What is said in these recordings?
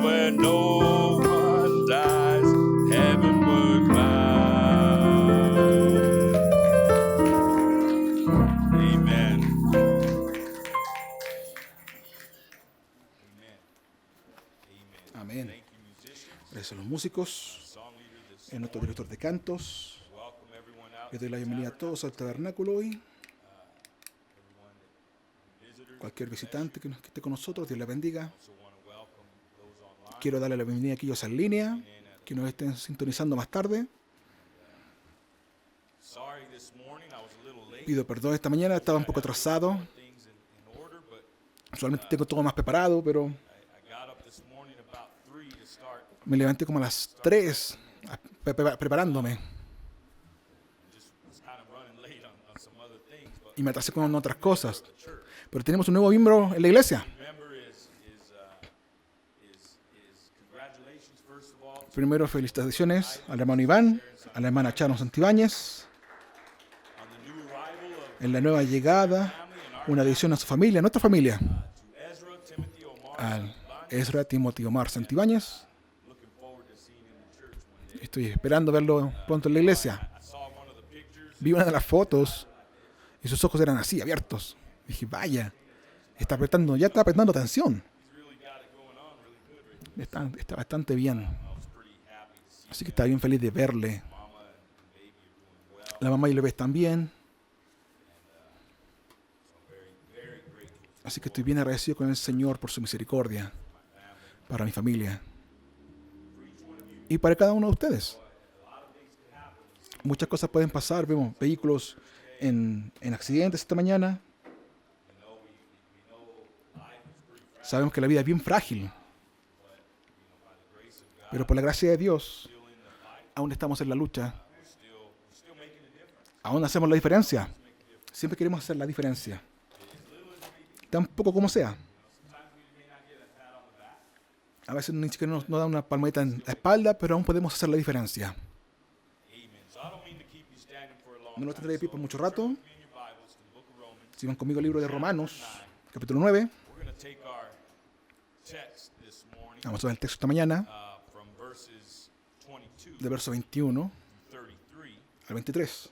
where no one dies, heavenward bound. Amen. Amén. Gracias a los músicos, a nuestro director de cantos. Les doy la bienvenida a todos al tabernáculo hoy. Cualquier visitante que esté con nosotros, Dios les bendiga. Quiero darle la bienvenida a aquellos en línea que nos estén sintonizando más tarde. Pido perdón, esta mañana estaba un poco atrasado. Usualmente tengo todo más preparado, pero me levanté como a las 3 preparándome. Y me atrasé con otras cosas. Pero tenemos un nuevo miembro en la iglesia. Primero, felicitaciones al hermano Iván, a la hermana Chano Santibáñez. En la nueva llegada, una adición a su familia, a nuestra familia. Al Ezra Timothy Omar Santibáñez. Estoy esperando verlo pronto en la iglesia. Vi una de las fotos y sus ojos eran así, abiertos. Dije, vaya, ya está apretando atención. Está bastante bien. Así que está bien feliz de verle. La mamá y el bebé están bien. Así que estoy bien agradecido con el Señor por su misericordia para mi familia y para cada uno de ustedes. Muchas cosas pueden pasar. Vemos vehículos en accidentes esta mañana. Sabemos que la vida es bien frágil. Pero por la gracia de Dios, aún estamos en la lucha. Aún hacemos la diferencia. Siempre queremos hacer la diferencia. Tan poco como sea. A veces ni siquiera nos da una palmadita en la espalda, pero aún podemos hacer la diferencia. No los tendré de pie por mucho rato. Si van conmigo al libro de Romanos, capítulo 9. Vamos a ver el texto esta mañana, de verso 21 al 23.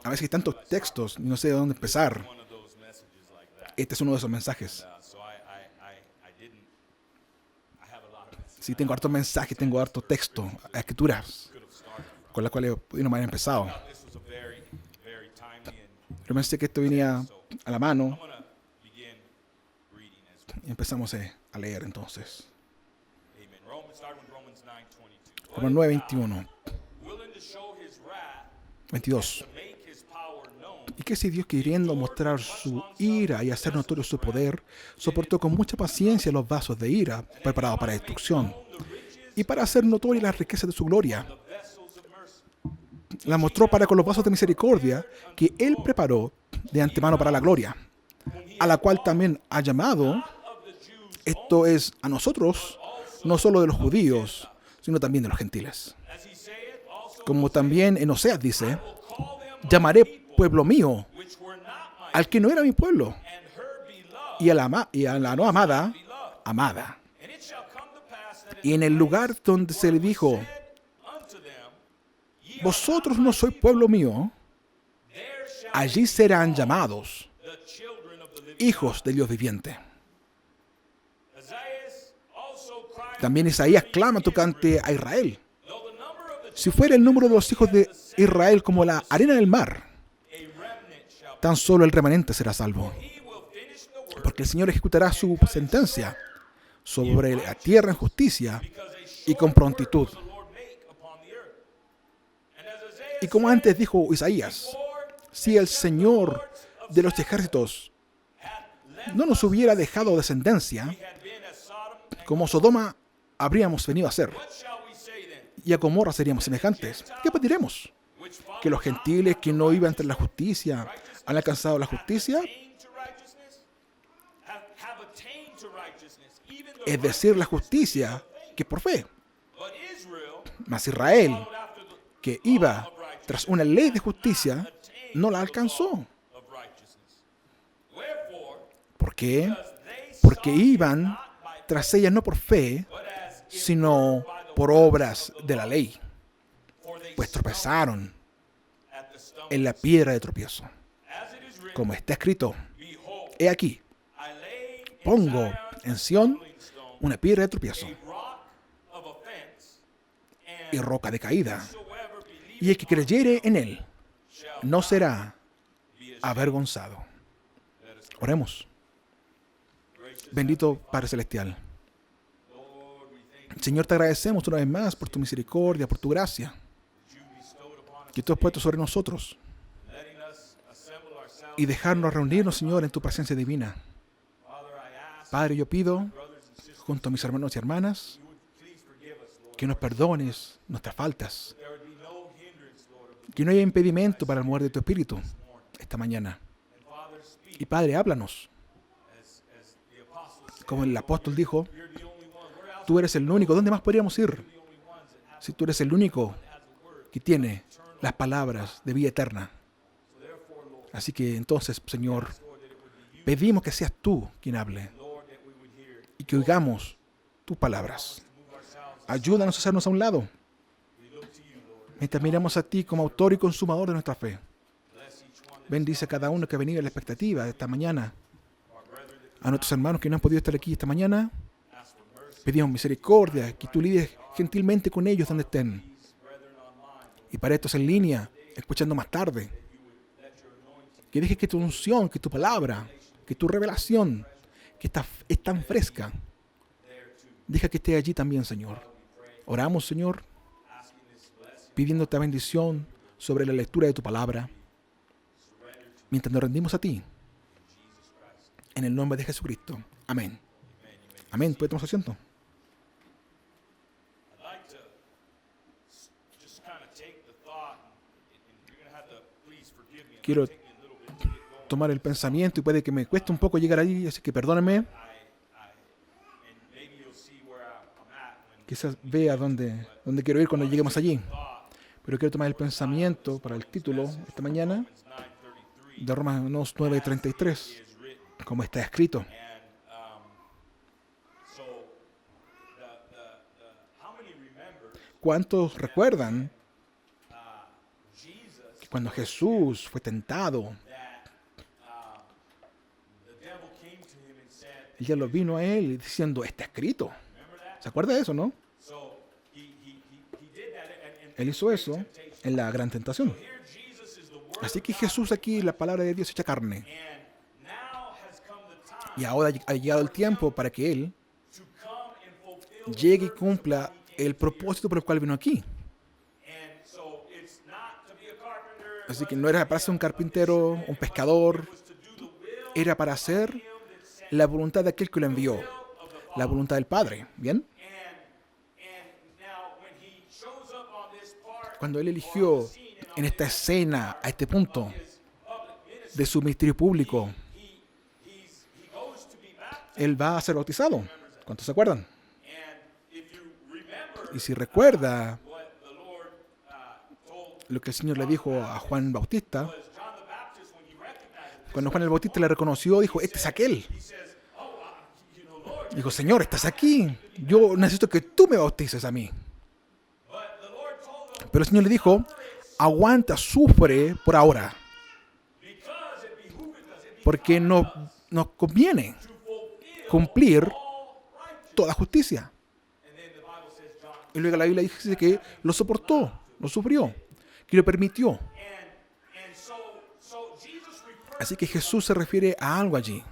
A veces hay tantos textos y no sé de dónde empezar. Este es uno de esos mensajes. Sí, tengo hartos mensajes, tengo harto texto, escrituras, con las cuales no me han empezado. Pero pensé que esto venía a la mano. Y empezamos a leer entonces. Romanos 9, 21. 22. ¿Y qué si Dios, queriendo mostrar su ira y hacer notorio su poder, soportó con mucha paciencia los vasos de ira preparados para destrucción, y para hacer notorias las riquezas de su gloria, la mostró para con los vasos de misericordia que Él preparó de antemano para la gloria, a la cual también ha llamado, esto es, a nosotros, no solo de los judíos, sino también de los gentiles? Como también en Oseas dice, llamaré pueblo mío al que no era mi pueblo, y a la no amada, amada. Y en el lugar donde se le dijo, vosotros no sois pueblo mío, allí serán llamados hijos del Dios viviente. También Isaías clama tocante a Israel. Si fuera el número de los hijos de Israel como la arena del mar, tan solo el remanente será salvo. Porque el Señor ejecutará su sentencia sobre la tierra en justicia y con prontitud. Y como antes dijo Isaías, si el Señor de los ejércitos no nos hubiera dejado descendencia, como Sodoma habríamos venido a ser, y a Gomorra seríamos semejantes. ¿Qué pues diremos? ¿Que los gentiles que no iban entre la justicia han alcanzado la justicia? Es decir, la justicia que es por fe. Mas Israel, que iba tras una ley de justicia, no la alcanzó. qué? Porque iban tras ellas no por fe, sino por obras de la ley, pues tropezaron en la piedra de tropiezo. Como está escrito, he aquí, pongo en Sión una piedra de tropiezo y roca de caída, y el que creyere en él no será avergonzado. Oremos. Bendito Padre Celestial, Señor, te agradecemos una vez más por tu misericordia, por tu gracia, que tú has puesto sobre nosotros, y dejarnos reunirnos, Señor, en tu presencia divina. Padre, yo pido, junto a mis hermanos y hermanas, que nos perdones nuestras faltas, que no haya impedimento para el mover de tu Espíritu esta mañana. Y Padre, háblanos. Como el apóstol dijo, tú eres el único. ¿Dónde más podríamos ir? Si tú eres el único que tiene las palabras de vida eterna. Así que entonces, Señor, pedimos que seas tú quien hable y que oigamos tus palabras. Ayúdanos a hacernos a un lado mientras miramos a ti como autor y consumador de nuestra fe. Bendice a cada uno que ha venido a la expectativa de esta mañana. A nuestros hermanos que no han podido estar aquí esta mañana, pedimos misericordia, que tú lides gentilmente con ellos donde estén. Y para estos en línea, escuchando más tarde, que dejes que tu unción, que tu palabra, que tu revelación, que es tan fresca, deja que esté allí también, Señor. Oramos, Señor, pidiéndote bendición sobre la lectura de tu palabra, mientras nos rendimos a ti. En el nombre de Jesucristo. Amén. Amén. ¿Puede tomar asiento? Quiero tomar el pensamiento y puede que me cueste un poco llegar allí, así que perdónenme. Quizás vea dónde quiero ir cuando lleguemos allí. Pero quiero tomar el pensamiento para el título esta mañana de Romanos 9:33, como está escrito. ¿Cuántos recuerdan que cuando Jesús fue tentado, el diablo vino a él diciendo, está escrito? ¿Se acuerda de eso, no? Él hizo eso en la gran tentación. Así que Jesús aquí, la palabra de Dios hecha carne. Y ahora ha llegado el tiempo para que Él llegue y cumpla el propósito por el cual vino aquí. Así que no era para ser un carpintero, un pescador. Era para hacer la voluntad de aquel que lo envió. La voluntad del Padre. ¿Bien? Cuando Él eligió en esta escena, a este punto de su ministerio público, Él va a ser bautizado. ¿Cuántos se acuerdan? Y si recuerda lo que el Señor le dijo a Juan Bautista, cuando Juan el Bautista le reconoció, dijo, este es aquel. Dijo, Señor, estás aquí. Yo necesito que tú me bautices a mí. Pero el Señor le dijo, aguanta, sufre por ahora. Porque nos conviene cumplir toda justicia. Y luego la Biblia dice que lo soportó, lo sufrió, que lo permitió. Así que Jesús se refiere a algo allí.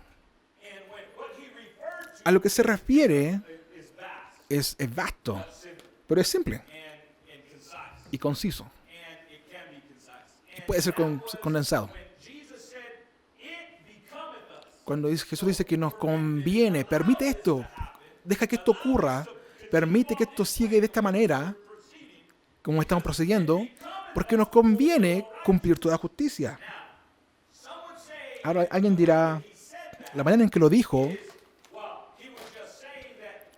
A lo que se refiere es vasto, pero es simple y conciso. Y puede ser condensado. Cuando Jesús dice que nos conviene, permite esto, deja que esto ocurra, permite que esto siga de esta manera, como estamos procediendo, porque nos conviene cumplir toda justicia. Ahora alguien dirá, la manera en que lo dijo,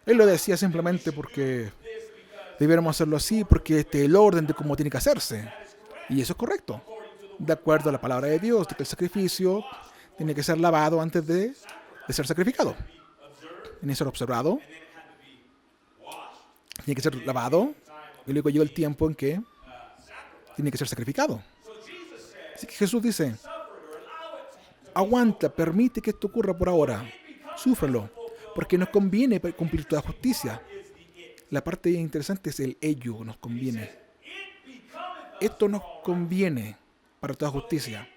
Él lo decía simplemente porque debiéramos hacerlo así, porque este es el orden de cómo tiene que hacerse. Y eso es correcto. De acuerdo a la palabra de Dios, de que el sacrificio tiene que ser lavado antes de de ser sacrificado. Tiene que ser observado, tiene que ser lavado, y luego llegó el tiempo en que tiene que ser sacrificado. Así que Jesús dice, aguanta, permite que esto ocurra por ahora, súfrelo, porque nos conviene cumplir toda justicia. La parte interesante es el ello, nos conviene. Esto nos conviene para toda justicia.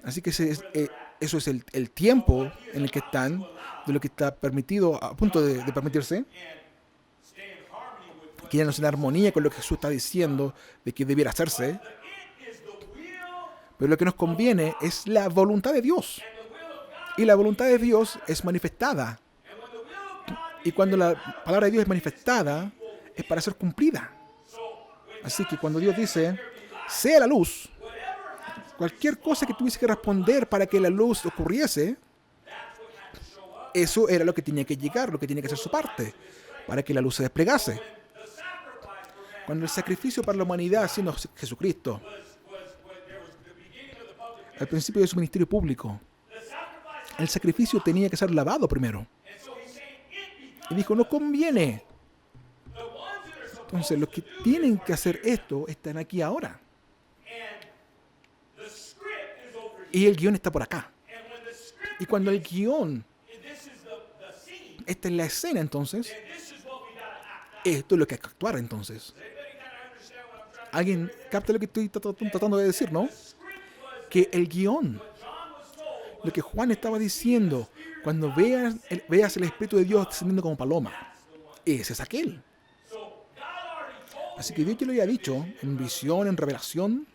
Así que eso es el tiempo en el que están, de lo que está permitido, a punto de permitirse. Quieren en armonía con lo que Jesús está diciendo de que debiera hacerse. Pero lo que nos conviene es la voluntad de Dios. Y la voluntad de Dios es manifestada. Y cuando la palabra de Dios es manifestada, es para ser cumplida. Así que cuando Dios dice, sea la luz, cualquier cosa que tuviese que responder para que la luz ocurriese, eso era lo que tenía que llegar, lo que tenía que hacer su parte, para que la luz se desplegase. Cuando el sacrificio para la humanidad, siendo Jesucristo, al principio de su ministerio público, el sacrificio tenía que ser lavado primero. Y dijo, no conviene. Entonces, los que tienen que hacer esto están aquí ahora. Y el guión está por acá. Y cuando el guión, esta es la escena, entonces, esto es lo que hay que actuar, entonces. ¿Alguien capta lo que estoy tratando de decir, no? Que el guión, lo que Juan estaba diciendo, cuando veas el Espíritu de Dios descendiendo como paloma, ese es aquel. Así que Dios ya lo había dicho, en visión, en revelación,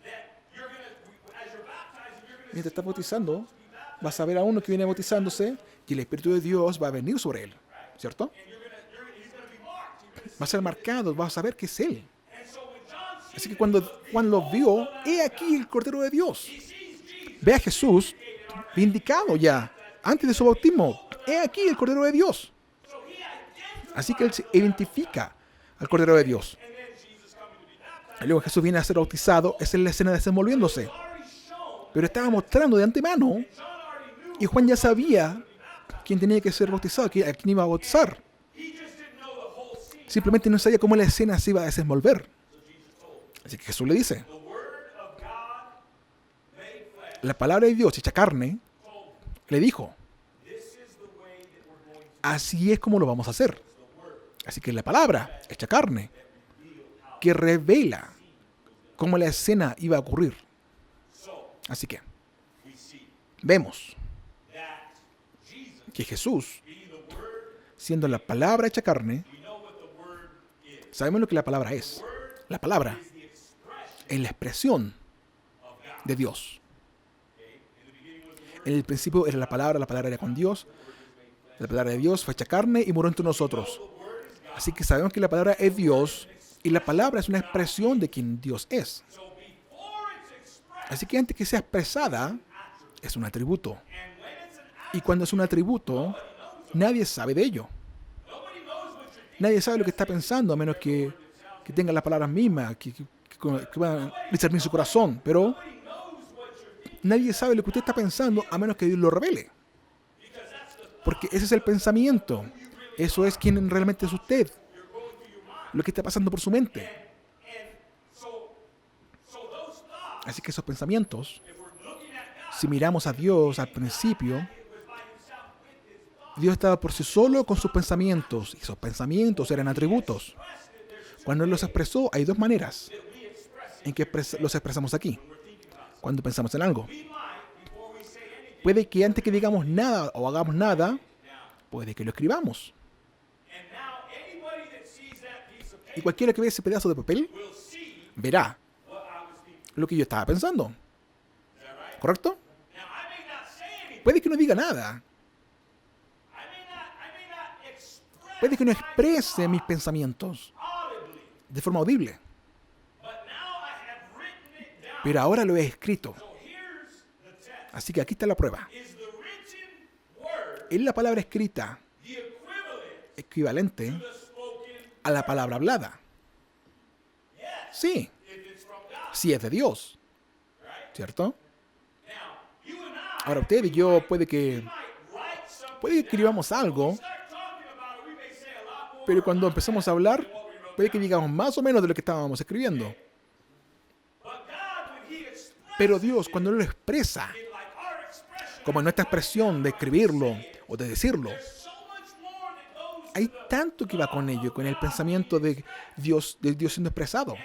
mientras estás bautizando, vas a ver a uno que viene bautizándose y el Espíritu de Dios va a venir sobre él, ¿cierto? Va a ser marcado, vas a saber que es él. Así que cuando Juan lo vio, he aquí el Cordero de Dios. Ve a Jesús vindicado ya, antes de su bautismo. He aquí el Cordero de Dios. Así que él se identifica al Cordero de Dios. Y luego Jesús viene a ser bautizado, esa es la escena desenvolviéndose. Pero estaba mostrando de antemano, y Juan ya sabía quién tenía que ser bautizado, a quién iba a bautizar. Simplemente no sabía cómo la escena se iba a desenvolver. Así que Jesús le dice, la palabra de Dios hecha carne, le dijo, así es como lo vamos a hacer. Así que la palabra hecha carne, que revela cómo la escena iba a ocurrir. Así que vemos que Jesús, siendo la palabra hecha carne, sabemos lo que la palabra es. La palabra es la expresión de Dios. En el principio era la palabra era con Dios, la palabra de Dios fue hecha carne y murió entre nosotros. Así que sabemos que la palabra es Dios y la palabra es una expresión de quien Dios es. Así que antes que sea expresada, es un atributo. Y cuando es un atributo, nadie sabe de ello. Nadie sabe lo que está pensando, a menos que tenga las palabras mismas, que van a discernir su corazón. Pero nadie sabe lo que usted está pensando, a menos que Dios lo revele. Porque ese es el pensamiento. Eso es quien realmente es usted. Lo que está pasando por su mente. Así que esos pensamientos, si miramos a Dios al principio, Dios estaba por sí solo con sus pensamientos, y esos pensamientos eran atributos. Cuando Él los expresó, hay dos maneras en que los expresamos aquí, cuando pensamos en algo. Puede que antes que digamos nada o hagamos nada, puede que lo escribamos. Y cualquiera que vea ese pedazo de papel, verá lo que yo estaba pensando. ¿Correcto? Puede que no diga nada. Puede que no exprese mis pensamientos de forma audible. Pero ahora lo he escrito. Así que aquí está la prueba. Es la palabra escrita equivalente a la palabra hablada. Sí. Si es de Dios. ¿Cierto? Ahora usted y yo puede que escribamos algo, pero cuando empezamos a hablar, puede que digamos más o menos de lo que estábamos escribiendo. Pero Dios, cuando Él lo expresa, como en nuestra expresión de escribirlo o de decirlo, hay tanto que va con ello, con el pensamiento de Dios siendo expresado.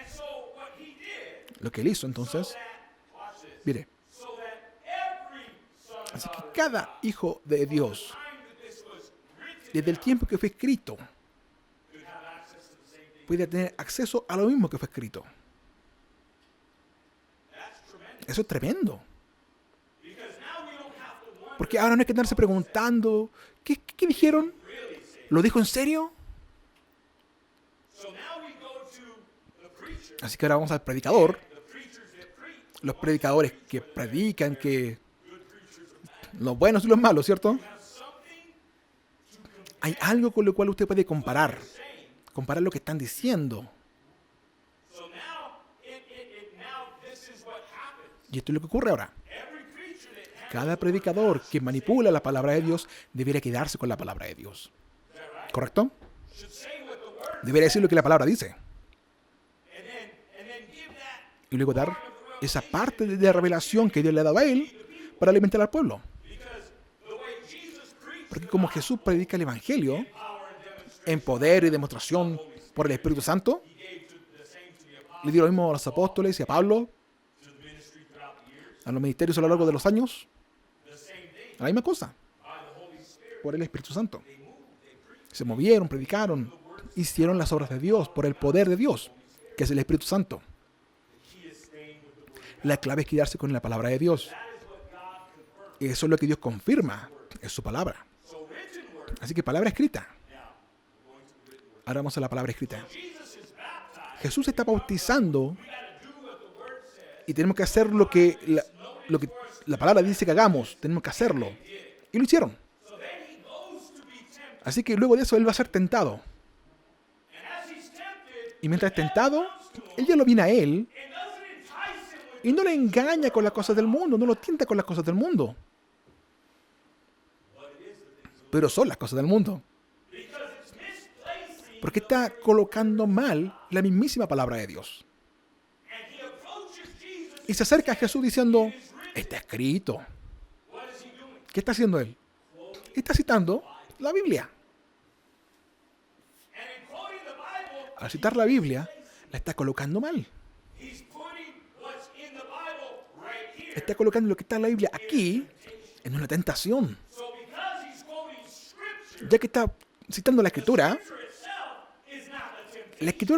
Lo que Él hizo, entonces, mire, así que cada hijo de Dios, desde el tiempo que fue escrito, puede tener acceso a lo mismo que fue escrito. Eso es tremendo. Porque ahora no hay que andarse preguntando, ¿qué dijeron? ¿Lo dijo en serio? Así que ahora vamos al predicador. Los predicadores que predican, que los buenos y los malos, ¿cierto? Hay algo con lo cual usted puede comparar lo que están diciendo. Y esto es lo que ocurre ahora. Cada predicador que manipula la palabra de Dios debería quedarse con la palabra de Dios. ¿Correcto? Debería decir lo que la palabra dice. Y luego dar esa parte de revelación que Dios le ha dado a él para alimentar al pueblo. Porque como Jesús predica el Evangelio en poder y demostración por el Espíritu Santo, le dio lo mismo a los apóstoles y a Pablo, a los ministerios a lo largo de los años. La misma cosa, por el Espíritu Santo. Se movieron, predicaron, hicieron las obras de Dios por el poder de Dios, que es el Espíritu Santo. La clave es quedarse con la palabra de Dios. Eso es lo que Dios confirma, es su palabra. Así que palabra escrita. Ahora vamos a la palabra escrita. Jesús está bautizando y tenemos que hacer lo que la palabra dice que hagamos. Tenemos que hacerlo. Y lo hicieron. Así que luego de eso Él va a ser tentado. Y mientras es tentado, Él ya lo viene a Él y no le engaña con las cosas del mundo, no lo tienta con las cosas del mundo. Pero son las cosas del mundo. Porque está colocando mal la mismísima palabra de Dios. Y se acerca a Jesús diciendo, está escrito. ¿Qué está haciendo Él? Está citando la Biblia. Al citar la Biblia, la está colocando mal. Está colocando lo que está en la Biblia aquí en una tentación. Ya que está citando la Escritura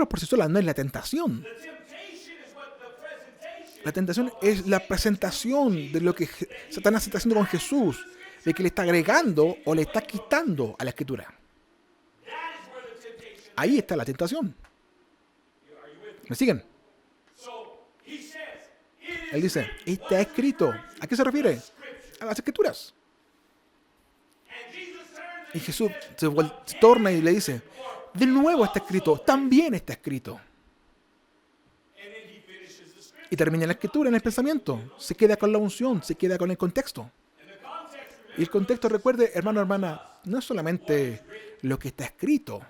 por sí sola no es la tentación. La tentación es la presentación de lo que Satanás está haciendo con Jesús, de que le está agregando o le está quitando a la Escritura. Ahí está la tentación. ¿Me siguen? Él dice, está escrito. ¿A qué se refiere? A las Escrituras. Y Jesús se torna y le dice, de nuevo está escrito, también está escrito. Y termina la escritura en el pensamiento. Se queda con la unción, se queda con el contexto. Y el contexto, recuerde, hermano, hermana, no es solamente lo que está escrito,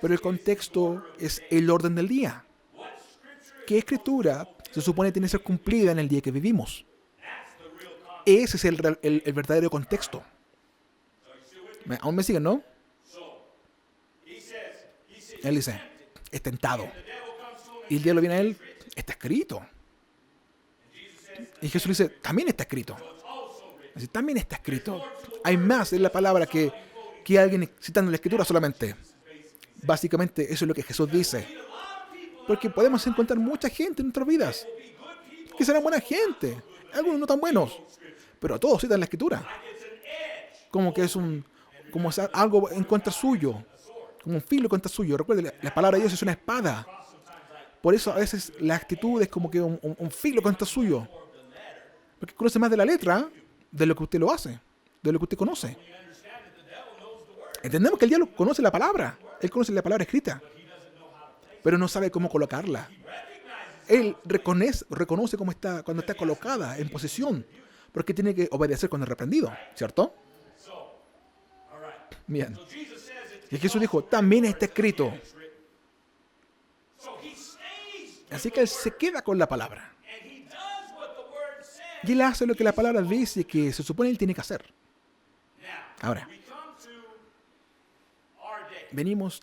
pero el contexto es el orden del día. ¿Qué escritura se supone tiene que ser cumplida en el día que vivimos? Ese es el verdadero contexto. ¿Aún me siguen, no? Él dice, es tentado. Y el diablo viene a él, está escrito. Y Jesús dice, también está escrito. Así, también está escrito. Hay más en la palabra que alguien citando la Escritura solamente. Básicamente eso es lo que Jesús dice. Porque podemos encontrar mucha gente en nuestras vidas que serán buena gente, algunos no tan buenos, pero todos citan la Escritura. Como que es algo en contra suyo, como un filo contra suyo. Recuerde, la palabra de Dios es una espada. Por eso a veces la actitud es como que un filo contra suyo. Porque conoce más de la letra de lo que usted lo hace, de lo que usted conoce. Entendemos que el diablo conoce la palabra. Él conoce la palabra escrita, pero no sabe cómo colocarla. Él reconoce cómo está, cuando está colocada en posición, porque tiene que obedecer cuando es reprendido, ¿cierto? Bien. Y Jesús dijo, también está escrito. Así que él se queda con la palabra. Y él hace lo que la palabra dice que se supone él tiene que hacer. Ahora,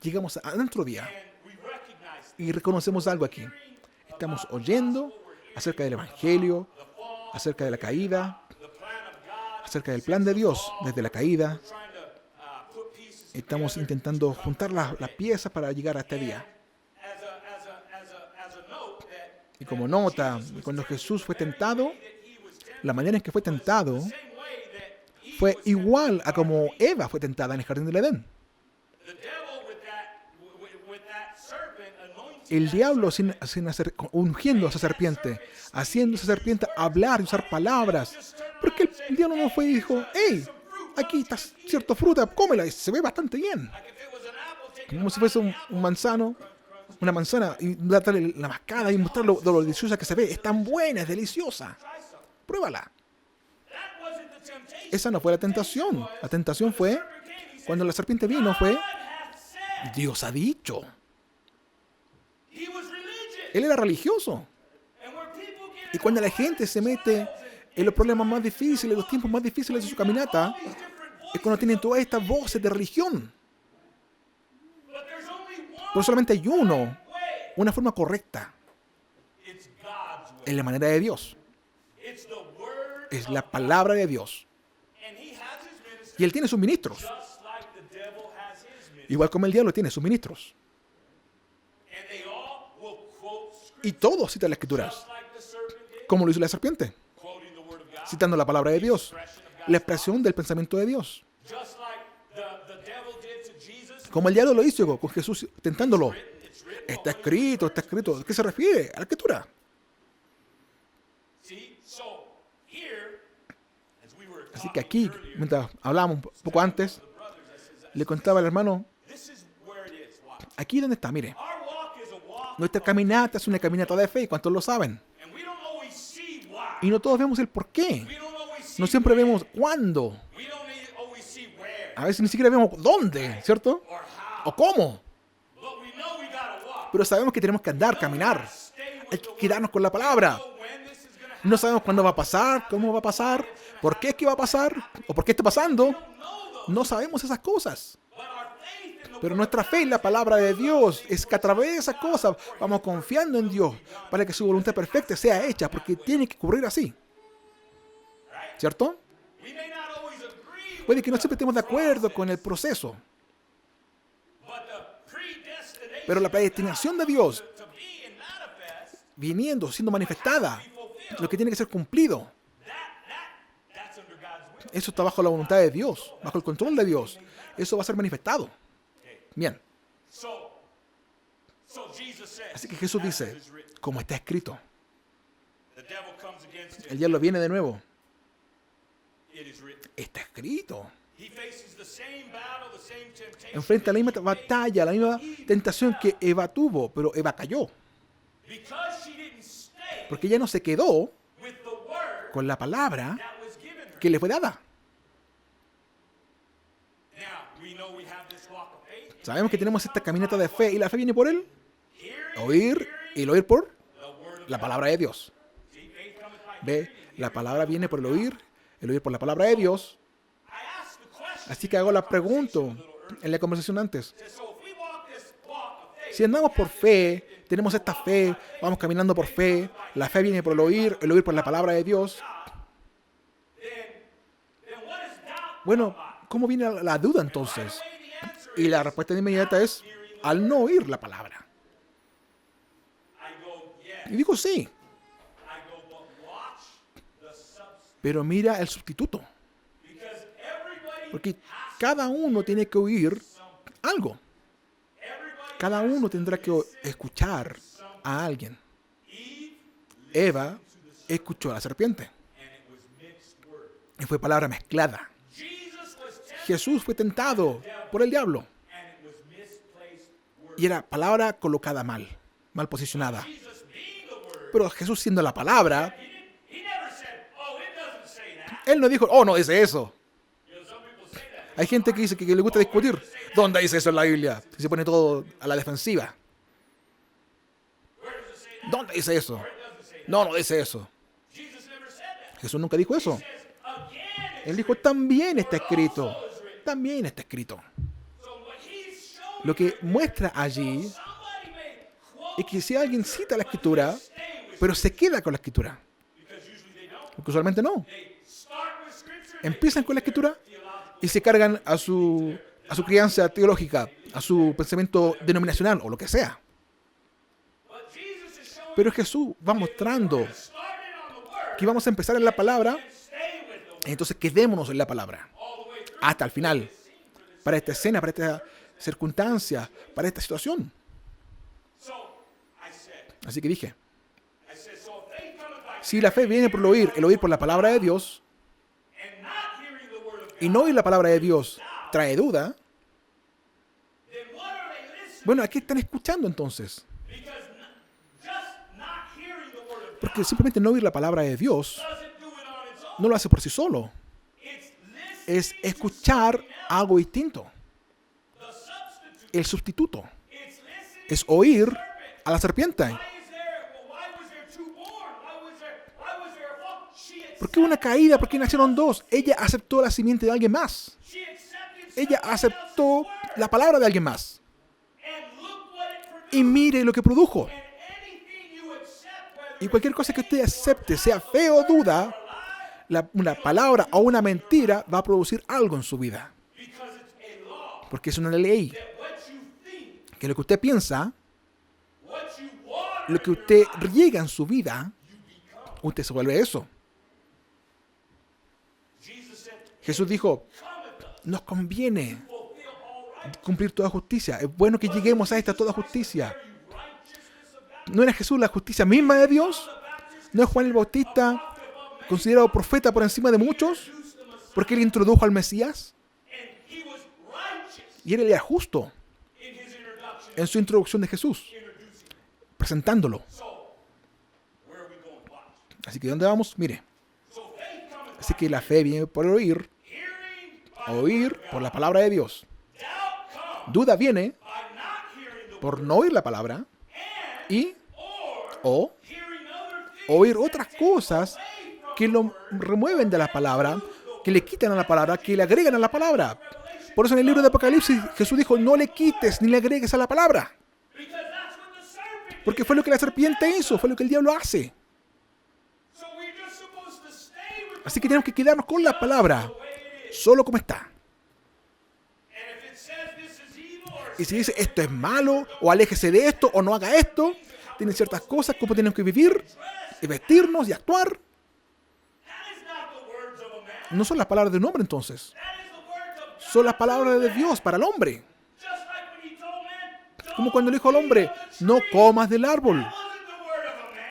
llegamos a nuestro día y reconocemos algo aquí. Estamos oyendo acerca del Evangelio, acerca de la caída, acerca del plan de Dios desde la caída. Estamos intentando juntar las piezas para llegar a este día. Y como nota, cuando Jesús fue tentado, la manera en que fue tentado fue igual a como Eva fue tentada en el jardín del Edén. El diablo ungiendo a esa serpiente, haciendo a esa serpiente hablar y usar palabras. Porque el diablo no fue y dijo, hey, aquí está cierta fruta, cómela, y se ve bastante bien. Como si fuese una manzana, y darle la mascada y mostrar lo deliciosa que se ve. Es tan buena, es deliciosa. Pruébala. Esa no fue la tentación. La tentación fue, cuando la serpiente vino, fue, Dios ha dicho. Él era religioso. Y cuando la gente se mete en los problemas más difíciles, los tiempos más difíciles de su caminata, es cuando tienen todas estas voces de religión. Pero solamente hay una forma correcta. Es la manera de Dios. Es la palabra de Dios. Y él tiene sus ministros. Igual como el diablo tiene sus ministros. Y todos citan las escrituras. Como lo hizo la serpiente. Citando la palabra de Dios. La expresión del pensamiento de Dios. Como el diablo lo hizo con Jesús tentándolo. Está escrito, está escrito. ¿A qué se refiere? A la escritura. Así que aquí, mientras hablábamos un poco antes, le contaba al hermano, aquí donde está, mire. Nuestra caminata es una caminata de fe, ¿cuántos lo saben? Y no todos vemos el por qué. No siempre vemos cuándo. A veces ni siquiera vemos dónde, ¿cierto? O cómo. Pero sabemos que tenemos que andar, caminar. Hay que quedarnos con la palabra. No sabemos cuándo va a pasar, cómo va a pasar, por qué es que va a pasar, o por qué está pasando. No sabemos esas cosas. Pero nuestra fe en la palabra de Dios es que a través de esas cosas vamos confiando en Dios para que su voluntad perfecta sea hecha, porque tiene que ocurrir así. ¿Cierto? Puede que no siempre estemos de acuerdo con el proceso, pero la predestinación de Dios viniendo, siendo manifestada, lo que tiene que ser cumplido, eso está bajo la voluntad de Dios, bajo el control de Dios. Eso va a ser manifestado. Bien. Así que Jesús dice, como está escrito. El diablo viene de nuevo. Está escrito. Enfrenta la misma batalla, la misma tentación que Eva tuvo, pero Eva cayó. Porque ella no se quedó con la palabra que le fue dada. Sabemos que tenemos esta caminata de fe, y la fe viene por el oír, y el oír por la palabra de Dios. Ve, la palabra viene por el oír por la palabra de Dios. Así que hago la pregunta en la conversación antes. Si andamos por fe, tenemos esta fe, vamos caminando por fe, la fe viene por el oír por la palabra de Dios. Bueno, ¿cómo viene la duda entonces? Y la respuesta inmediata es al no oír la palabra. Y digo sí. Pero mira el sustituto. Porque cada uno tiene que oír algo. Cada uno tendrá que escuchar a alguien. Eva escuchó a la serpiente. Y fue palabra mezclada. Jesús fue tentado por el diablo. Y era palabra colocada mal posicionada. Pero Jesús, siendo la palabra, Él no dijo, oh, no dice eso. Hay gente que dice que le gusta discutir. ¿Dónde dice eso en la Biblia? Que se pone todo a la defensiva. ¿Dónde dice eso? No, no dice eso. Jesús nunca dijo eso. Él dijo, también está escrito. También está escrito. Lo que muestra allí es que si alguien cita la Escritura, pero se queda con la Escritura. Porque usualmente no. Empiezan con la Escritura y se cargan a su crianza teológica, a su pensamiento denominacional o lo que sea. Pero Jesús va mostrando que vamos a empezar en la palabra, entonces quedémonos en la palabra hasta el final, para esta escena, para esta circunstancia, para esta situación. Así que dije, si la fe viene por el oír por la palabra de Dios, y no oír la palabra de Dios trae duda, bueno, ¿a qué están escuchando entonces? Porque simplemente no oír la palabra de Dios no lo hace por sí solo. Es escuchar algo distinto. El sustituto es oír a la serpiente. ¿Por qué una caída? ¿Por qué nacieron dos? Ella aceptó la simiente de alguien más. Ella aceptó la palabra de alguien más. Y mire lo que produjo. Y cualquier cosa que usted acepte, sea fe o duda, una palabra o una mentira va a producir algo en su vida. Porque es una ley. Que lo que usted piensa, lo que usted riega en su vida, usted se vuelve eso. Jesús dijo, nos conviene cumplir toda justicia. Es bueno que lleguemos a esta toda justicia. ¿No era Jesús la justicia misma de Dios? ¿No es Juan el Bautista considerado profeta por encima de muchos? Porque él introdujo al Mesías. Y él era justo en su introducción de Jesús, presentándolo. Así que ¿dónde vamos? Mire. Así que la fe viene por oír por la palabra de Dios. Duda viene por no oír la palabra o oír otras cosas que lo remueven de la palabra, que le quitan a la palabra, que le agregan a la palabra. Por eso en el libro de Apocalipsis Jesús dijo, no le quites ni le agregues a la palabra. Porque fue lo que la serpiente hizo, fue lo que el diablo hace. Así que tenemos que quedarnos con la palabra, solo como está. Y si dice esto es malo, o aléjese de esto, o no haga esto, tienen ciertas cosas como tenemos que vivir, y vestirnos y actuar. No son las palabras de un hombre entonces. Son las palabras de Dios para el hombre. Como cuando le dijo al hombre, no comas del árbol.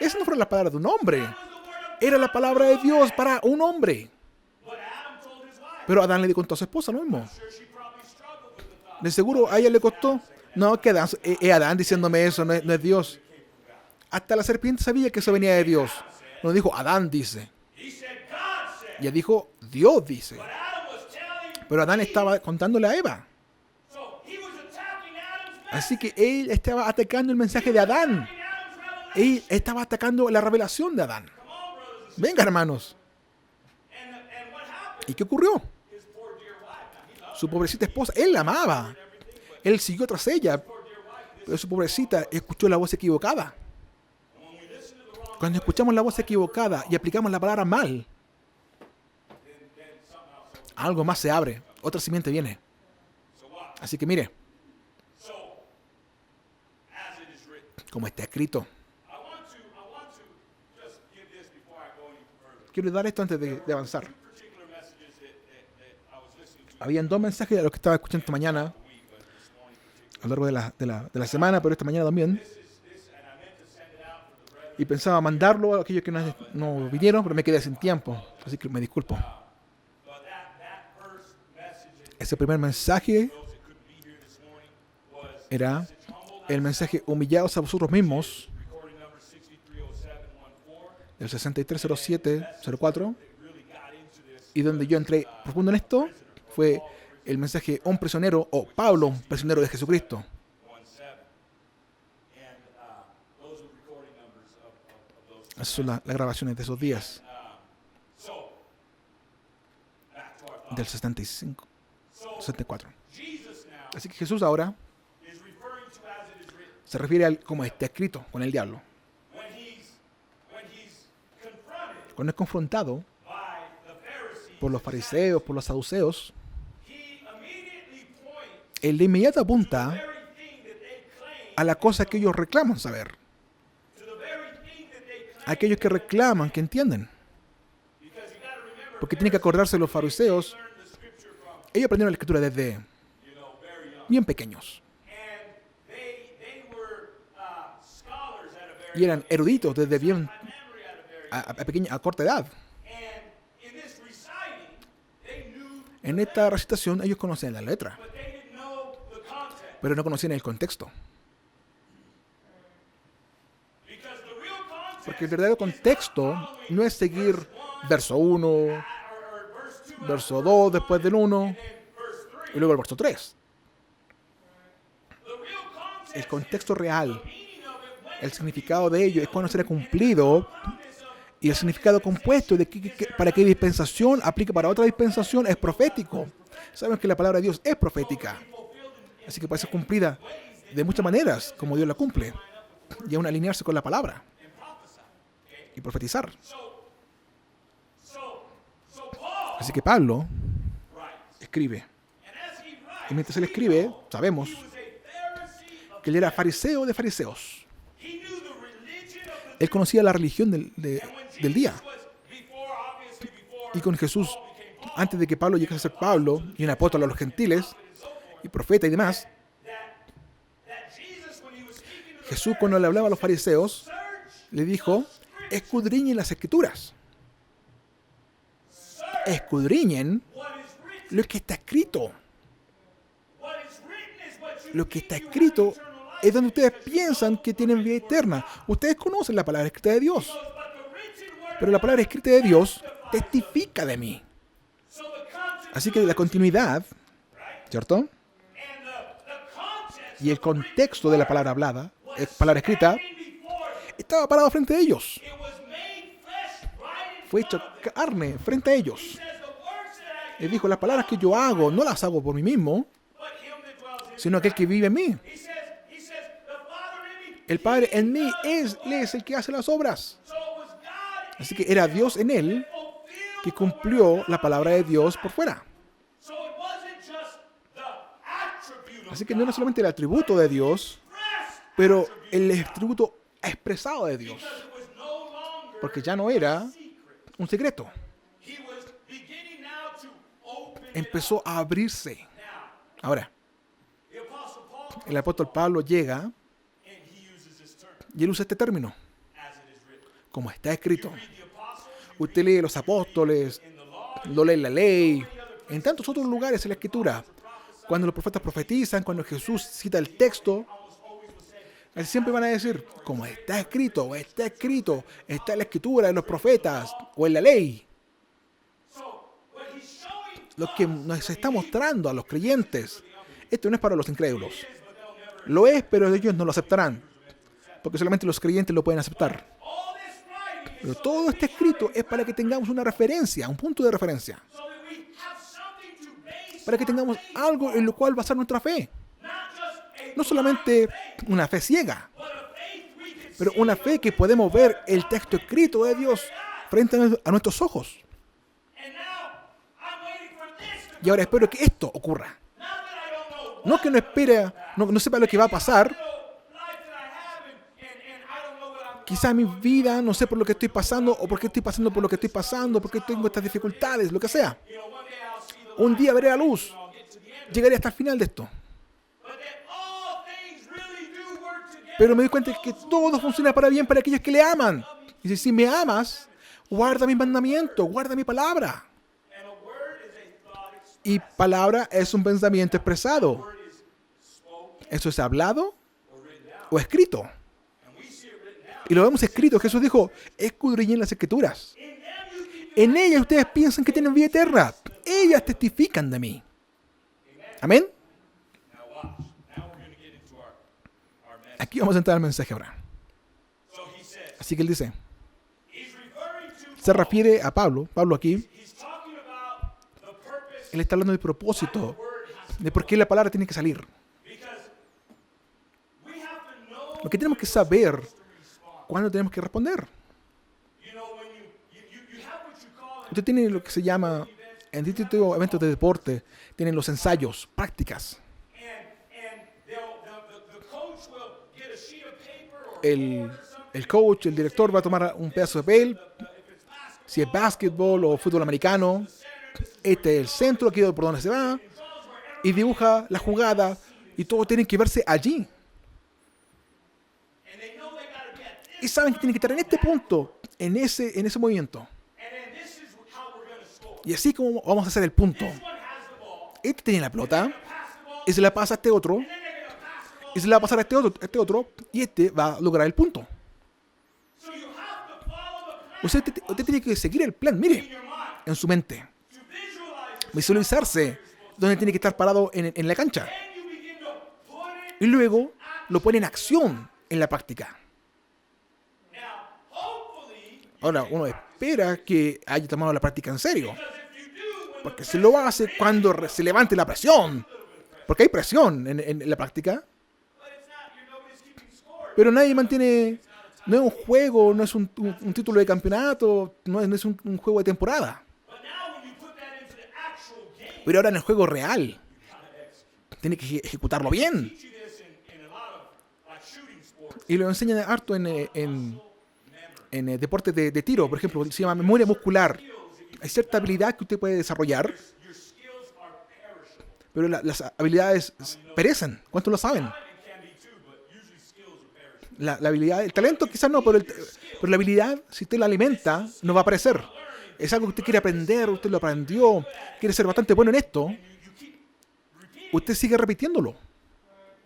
Esas no fueron las palabras de un hombre. Era la palabra de Dios para un hombre. Pero Adán le contó a su esposa lo mismo. De seguro a ella le costó. No, que Adán, Adán diciéndome eso, no es Dios. Hasta la serpiente sabía que eso venía de Dios. No dijo, Adán dice. Ella dijo, Dios dice. Pero Adán estaba contándole a Eva. Así que él estaba atacando el mensaje de Adán. Él estaba atacando la revelación de Adán. Venga, hermanos. ¿Y qué ocurrió? Su pobrecita esposa, él la amaba. Él siguió tras ella. Pero su pobrecita escuchó la voz equivocada. Cuando escuchamos la voz equivocada y aplicamos la palabra mal, algo más se abre. Otra simiente viene. Así que mire. Como está escrito. Quiero dar esto antes de avanzar. Habían dos mensajes de los que estaba escuchando esta mañana, a lo largo de la semana, pero esta mañana también. Y pensaba mandarlo a aquellos que no vinieron, pero me quedé sin tiempo. Así que me disculpo. Ese primer mensaje era el mensaje humillados a vosotros mismos, del 6307-04. Y donde yo entré profundo en esto fue el mensaje un prisionero, o Pablo, un prisionero de Jesucristo. 1:7. And those are recording numbers of those. Esas son las grabaciones de esos días, So, back to our thought. del 65, So, 64. Jesus now Así que Jesús ahora is referring to as it is written. se refiere al como está escrito con el diablo. When he's confronted Cuando es confrontado by the Pharisees, por los fariseos, por los saduceos, he immediately points él de inmediato to apunta the very thing that they claim, a la cosa que ellos reclaman saber. to the very thing that they claim. Aquellos que reclaman, que entienden. Because you got to remember, Porque tiene que acordarse los fariseos, learn the scripture from, ellos aprendieron la escritura desde very young. bien pequeños. And they were scholars at a very Y eran eruditos desde bien memory at a very a corta edad. And in this reciting, they knew, En esta recitación ellos conocían la letra, but they didn't know the context. pero no conocían el contexto. Because the real context Porque el verdadero contexto no es seguir verso 1, or verse 2 verso 2 después del 1 and verse 3. y luego el verso 3. The real context, El contexto real, meaning of it, when el significado de ello es cuando será cumplido, y el significado compuesto de para qué dispensación aplica para otra dispensación es profético. Sabemos que la palabra de Dios es profética, así que puede ser cumplida de muchas maneras como Dios la cumple, y aún alinearse con la palabra y profetizar. so Paul Así que Pablo writes, escribe, and as he writes, y mientras él escribe, sabemos he was a Pharisee of, que él era fariseo de fariseos. he knew the religion of the, Él conocía la religión del día. was before, obviously before Y con Jesús, antes de que Pablo llegase a ser Pablo y un apóstol a los gentiles y profeta y demás, that Jesus, when he was speaking to Jesús cuando le hablaba a los fariseos le dijo, escudriñen las escrituras, escudriñen what is written, lo que está escrito. what is written is what you Lo que está escrito es donde ustedes piensan que tienen vida eterna. Ustedes conocen la palabra escrita de Dios, but the written word, pero la palabra escrita de Dios testifica de mí. so the context Así que la continuidad, ¿cierto? and the context Y el contexto de la palabra hablada, palabra escrita, before estaba parado frente a ellos. it was made flesh right in Fue hecho carne frente a ellos. says the works that I Él dijo, las palabras que yo hago no las hago por mí mismo, but him that dwells in sino aquel que vive en mí. he says the Father in me, El Padre en mí es el que hace las obras. so it was God Así que era Dios en él fulfilled, que cumplió la palabra de Dios por fuera. so it wasn't just the attribute of Así que no era solamente el atributo de Dios, rest, pero el atributo expresado de Dios. it was no longer Porque ya no era un secreto. he was beginning now to open it Empezó a abrirse. now. Ahora, The Apostle Paul, el apóstol Pablo llega and he uses this term, y él usa este término, as it is written. como está escrito. Read the apostles, Usted lee los apóstoles, in the law, lo lee en la ley, en tantos otros lugares en la escritura. Cuando los profetas profetizan, cuando Jesús cita el texto, siempre van a decir, como está escrito, está en la escritura, en los profetas o en la ley. so what he's showing Lo que nos está mostrando a los creyentes, esto no es para los incrédulos. Lo es, pero ellos no lo aceptarán, porque solamente los creyentes lo pueden aceptar. all this writing Pero todo este escrito es para que tengamos una referencia, un punto de referencia, so that we have something to base, para que tengamos algo en lo cual basar nuestra fe. not just a No solamente una fe ciega, but a faith we can pero una fe que podemos ver el texto escrito de Dios frente a nuestros ojos. and now I'm waiting for this to Y ahora espero que esto ocurra. not that I don't know No que no espere, no sepa lo que va a pasar. life that I have and I don't know what I'm Quizá mi vida, no sé por lo que estoy pasando, o por qué estoy pasando por lo que estoy pasando, porque tengo estas dificultades, lo que sea. one day I'll see the Un día veré la luz. Llegaré hasta el final de esto. but that all things really do work together. Pero me doy cuenta de que todo funciona para bien para aquellos que le aman. Y si me amas, guarda mi mandamiento, guarda mi palabra. And a word is a thought expressed. Y palabra es un pensamiento expresado. Word is spoken ¿Eso es hablado or written down. o escrito? And we see it written down. Y lo vemos escrito. Jesús dijo, escudriñen las escrituras. In them you keep En ellas ustedes piensan que tienen vida eterna. Ellas testifican de mí. Amén. Now watch. Now we're going to get into our message. Aquí vamos a entrar al mensaje ahora. So he says, Así que él dice, he's referring to se refiere a Pablo aquí, he's talking about the purpose él está hablando del propósito, word has de por qué la palabra tiene que salir. because we have to know Porque tenemos que saber cuándo tenemos que responder. you know when you have what you call Usted tiene lo que se llama, en distintos eventos de deporte, tienen los ensayos, prácticas. and the coach will get a sheet of paper or El coach, el director va a tomar un pedazo de papel, si es básquetbol o fútbol americano, este es el centro, aquí es por donde se va, y dibuja la jugada, y todo tiene que verse allí. and they know they got to be at this Y saben que tienen que estar en este punto, en ese movimiento. and then this is how we're going to score. Y así como vamos a hacer el punto. This one has the ball. Este tiene la pelota, Pass the ball. y se la pasa a este otro, Then they're going to pass the ball. y se la va a pasar a este otro, y este va a lograr el punto. So you have to follow the plan Usted tiene que seguir el plan, in mire, your mind en su mente. to visualize it. Visualizarse donde tiene que estar parado en la cancha. Then you begin to put it. Y luego lo pone en acción en la práctica. Now, hopefully, Ahora, uno espera que haya tomado la práctica en serio. because if you do, when Porque se lo hace cuando se levante la presión. Porque hay presión en la práctica. but it's not, nobody's keeping score. Pero nadie mantiene... No es un juego, no es un título de campeonato, no es un juego de temporada. But now when you put that into the actual game, Pero ahora en el juego real, tiene que ejecutarlo bien. teach you this in a lot of like shooting sports. Y lo enseñan harto en deportes de tiro, por ejemplo, se llama memoria muscular. Hay cierta habilidad que usted puede desarrollar, Your skills are perishable. pero las habilidades perecen. ¿Cuántos lo saben? It can be too, but usually skills are perishable. La habilidad, el talento quizás no, pero la habilidad, si usted la alimenta, no va a aparecer. Es algo que usted quiere aprender, usted lo aprendió, quiere ser bastante bueno en esto, You keep repeating. usted sigue repitiéndolo.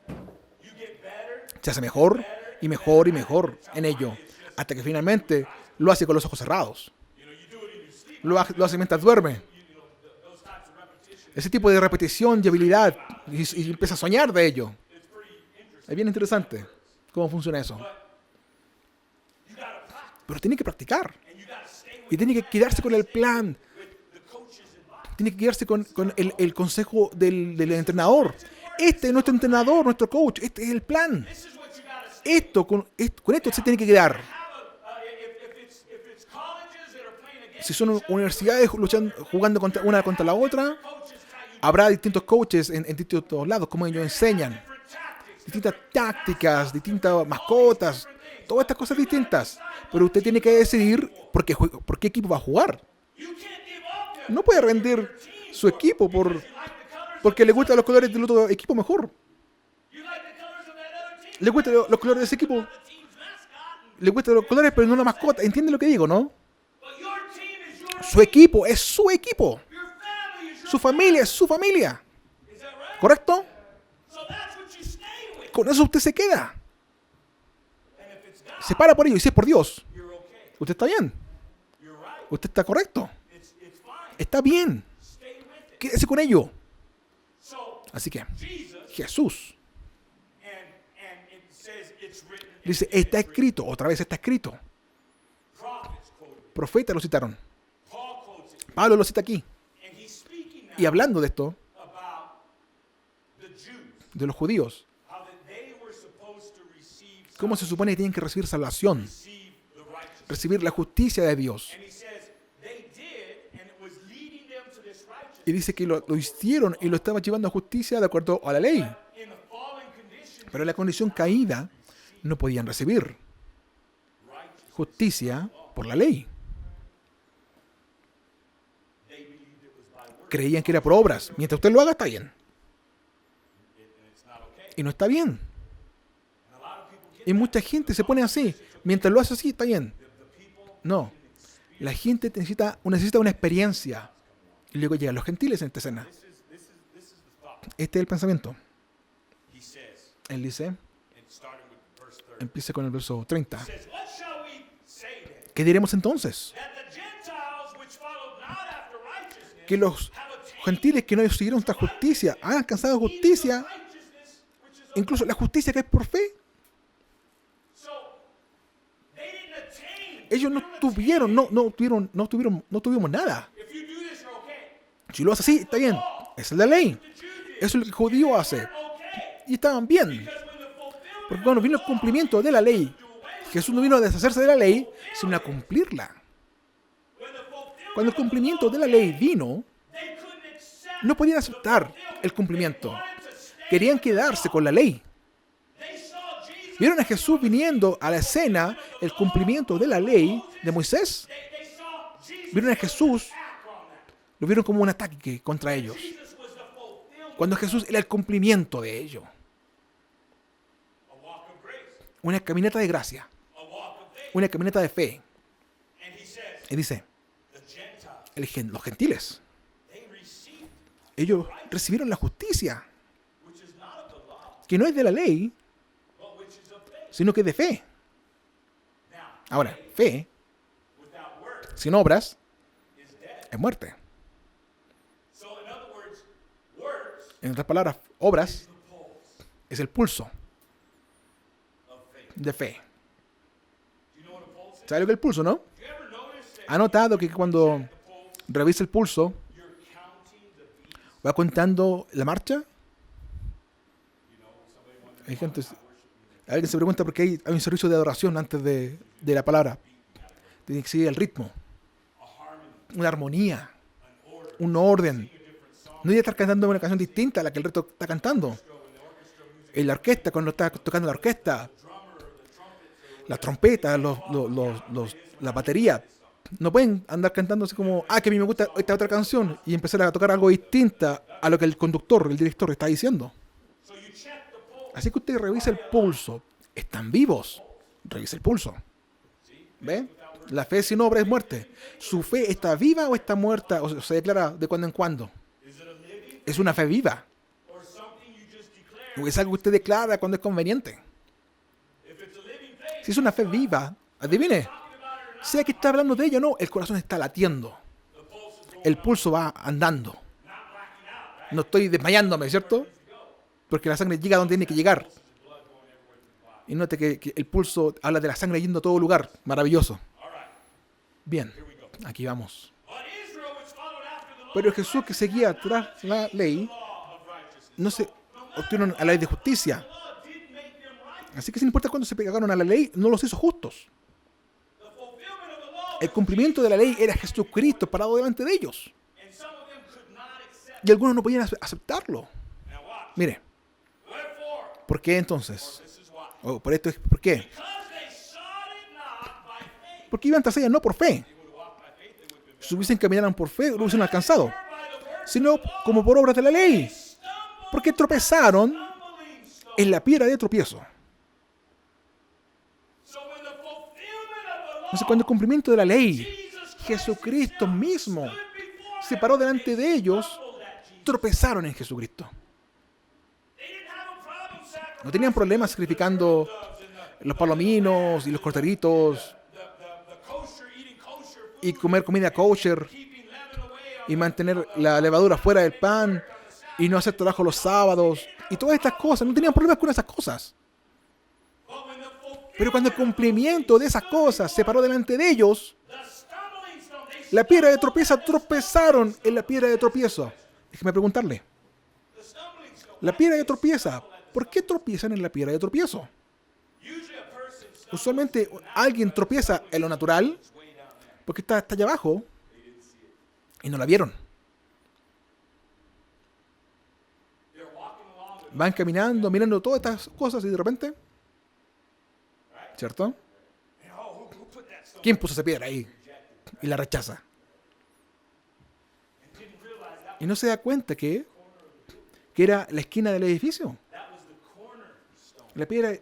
You get better. Se hace mejor y mejor y mejor en ello, hasta que finalmente lo hace con los ojos cerrados. You do it in your sleep. Lo hace mientras duerme. Those types of repetitions. Ese tipo de repetición y habilidad, y empieza a soñar de ello. It's pretty interesting. Es bien interesante cómo funciona eso. You got to practice Pero tiene que practicar. and you got to stay with Y tiene que quedarse con el plan. the coach's advice. Tiene que quedarse con el consejo del entrenador. Este es nuestro entrenador, nuestro coach. Este es el plan. This is what you got to stay. Con esto se tiene que quedar. Have if it's colleges that are playing against Si son universidades jugando una contra la otra, coaches, how you habrá distintos coaches en distintos lados, como ellos enseñan. different tactics. Distintas tácticas, distintas mascotas, todas estas cosas distintas. Pero usted tiene que decidir por qué equipo va a jugar. You can't give up that. No puede rendir su equipo porque le gustan los colores del otro equipo mejor. You like the colors of that other team. Le gustan los colores de ese equipo. The team's mascot. Le gustan los colores, pero no la mascota. ¿Entiende lo que digo, no? But your team is your Su equipo es su equipo. your family is your Su familia es su familia. Is that right? ¿Correcto? So that's what you stay with. Con eso usted se queda. And if it's God, Se para por ello. Y si es por Dios, you're okay. usted está bien. You're right. Usted está correcto. It's fine. Está bien. Stay with it. Quédese con ello. So Así que Jesus Jesús and it says it's written. dice, está escrito. Otra vez está escrito. Prophets quoted. Profetas lo citaron. Paul quotes it. Pablo lo cita aquí. And he's speaking now Y hablando de esto, about the Jews, de los judíos, how that they were supposed to receive cómo se supone que tienen que recibir salvación, receive the righteousness. recibir la justicia de Dios. And he says they did, and it was leading them to this righteousness. Y dice que lo hicieron y lo estaban llevando a justicia de acuerdo a la ley. In the fallen condition, Pero en la condición caída no podían recibir righteous, justicia por la ley. they believed it was by works, Creían que era por obras. Mientras usted lo haga, está bien. and it's not okay. Y no está bien. And a lot of people get Y mucha gente se pone así. Mientras lo hace así, está bien. the people. No. La gente necesita una experiencia. Y luego llegan los gentiles en esta escena. This is the thought. Este es el pensamiento. He says, Él dice, and starting with verse 30, empieza con el verso 30. says, what shall we say then? ¿Qué diremos entonces? That the Gentiles which que los gentiles que no siguieron esta justicia han alcanzado justicia, incluso la justicia que es por fe. Ellos no tuvimos nada. Si lo hace así, está bien. Esa es la ley. Eso es lo que el judío hace. Y estaban bien. Porque cuando vino el cumplimiento de la ley, Jesús no vino a deshacerse de la ley, sino a cumplirla. Cuando el cumplimiento de la ley vino, no podían aceptar el cumplimiento. Querían quedarse con la ley. Vieron a Jesús viniendo a la escena, el cumplimiento de la ley de Moisés. Vieron a Jesús, lo vieron como un ataque contra ellos. Cuando Jesús era el cumplimiento de ello. Una caminata de gracia. Una caminata de fe. Y dice, los gentiles, ellos recibieron la justicia, que no es de la ley, sino que es de fe. Ahora, fe, sin obras, es muerte. En otras palabras, obras es el pulso de fe. ¿Sabe lo que es el pulso, no? ¿Ha notado que cuando revisa el pulso, va contando la marcha? Hay gente, alguien se pregunta por qué hay un servicio de adoración antes de la palabra. Tiene que seguir el ritmo, una armonía, un orden. No debe estar cantando una canción distinta a la que el resto está cantando. En la orquesta, cuando está tocando la orquesta, las trompetas, la batería, no pueden andar cantando así como, que a mí me gusta esta otra canción, y empezar a tocar algo distinta a lo que el conductor, el director está diciendo. Así que usted revisa el pulso. ¿Están vivos? Revisa el pulso. ¿Ve? La fe sin obra es muerte. ¿Su fe está viva o está muerta o se declara de cuando en cuando? ¿Es una fe viva? ¿O es algo que usted declara cuando es conveniente? Si es una fe viva, adivine, sea que está hablando de ella o no, el corazón está latiendo. El pulso va andando. No estoy desmayándome, ¿cierto? Porque la sangre llega donde tiene que llegar. Y note que el pulso habla de la sangre yendo a todo lugar. Maravilloso. Bien, aquí vamos. Pero Jesús, que seguía tras la ley, no se obtuvieron a la ley de justicia. Así que sin importar cuándo se pegaron a la ley, no los hizo justos. El cumplimiento de la ley era Jesucristo parado delante de ellos. Y algunos no podían aceptarlo. Mire, ¿por qué entonces? ¿Por qué? Porque iban tras ella no por fe. Si hubiesen caminado por fe, lo hubiesen alcanzado. Sino como por obras de la ley. Porque tropezaron en la piedra de tropiezo. Entonces, cuando el cumplimiento de la ley, Jesucristo mismo se paró delante de ellos, tropezaron en Jesucristo. No tenían problemas sacrificando los palominos y los corderitos y comer comida kosher y mantener la levadura fuera del pan y no hacer trabajo los sábados y todas estas cosas. No tenían problemas con esas cosas. Pero cuando el cumplimiento de esas cosas se paró delante de ellos, la piedra de tropiezo, tropezaron en la piedra de tropiezo. Déjeme preguntarle. La piedra de tropiezo, ¿por qué tropiezan en la piedra de tropiezo? Usualmente alguien tropieza en lo natural porque está allá abajo y no la vieron. Van caminando, mirando todas estas cosas y de repente, ¿cierto? ¿Quién puso esa piedra ahí? Y la rechaza. Y no se da cuenta que era la esquina del edificio. La piedra,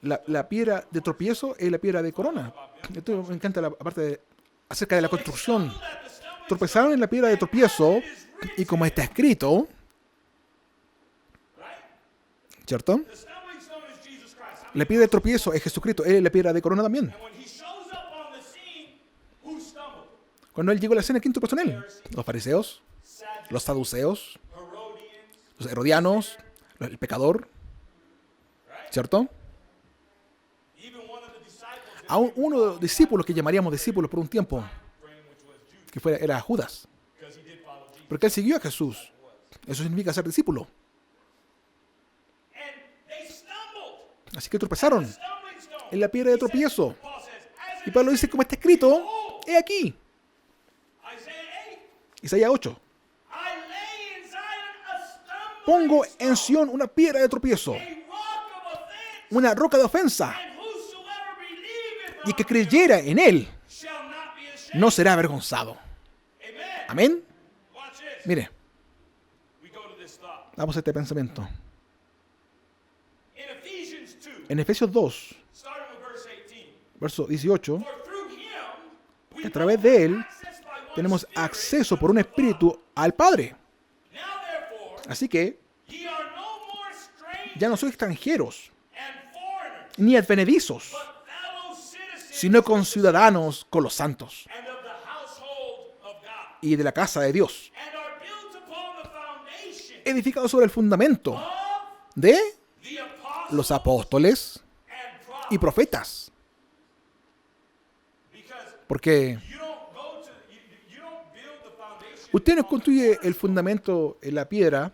la piedra de tropiezo es la piedra de corona. Esto me encanta la parte acerca de la construcción. Tropezaron en la piedra de tropiezo y como está escrito, ¿cierto? La piedra de tropiezo es Jesucristo, es la piedra de corona también. Cuando él llegó a la escena, ¿quién tropezó en él? Los fariseos, los saduceos, los herodianos, el pecador, ¿cierto? Aún uno de los discípulos que llamaríamos discípulos por un tiempo, que era Judas, porque él siguió a Jesús. Eso significa ser discípulo. Así que tropezaron en la piedra de tropiezo. Y Pablo dice, como está escrito, he aquí. Isaías 8. Pongo en Sión una piedra de tropiezo, una roca de ofensa, y el que creyera en él no será avergonzado. Amén. Mire, vamos a este pensamiento. En Efesios 2, verso 18, a través de él tenemos acceso por un espíritu al Padre. Así que ya no sois extranjeros ni advenedizos, sino conciudadanos con los santos y de la casa de Dios, edificados sobre el fundamento de los apóstoles y profetas. Porque usted no construye el fundamento en la piedra.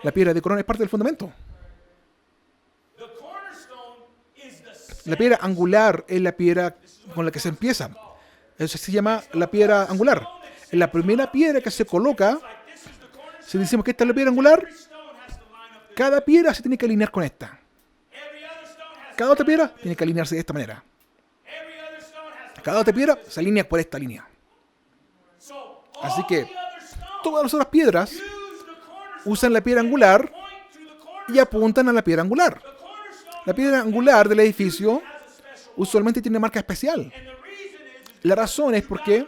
La piedra de corona es parte del fundamento. La piedra angular es la piedra con la que se empieza. Eso se llama la piedra angular. En la primera piedra que se coloca, si decimos que esta es la piedra angular, cada piedra se tiene que alinear con esta. Cada otra piedra tiene que alinearse de esta manera. Cada otra piedra se alinea por esta línea. Así que todas las otras piedras usan la piedra angular y apuntan a la piedra angular. La piedra angular del edificio usualmente tiene marca especial. La razón es porque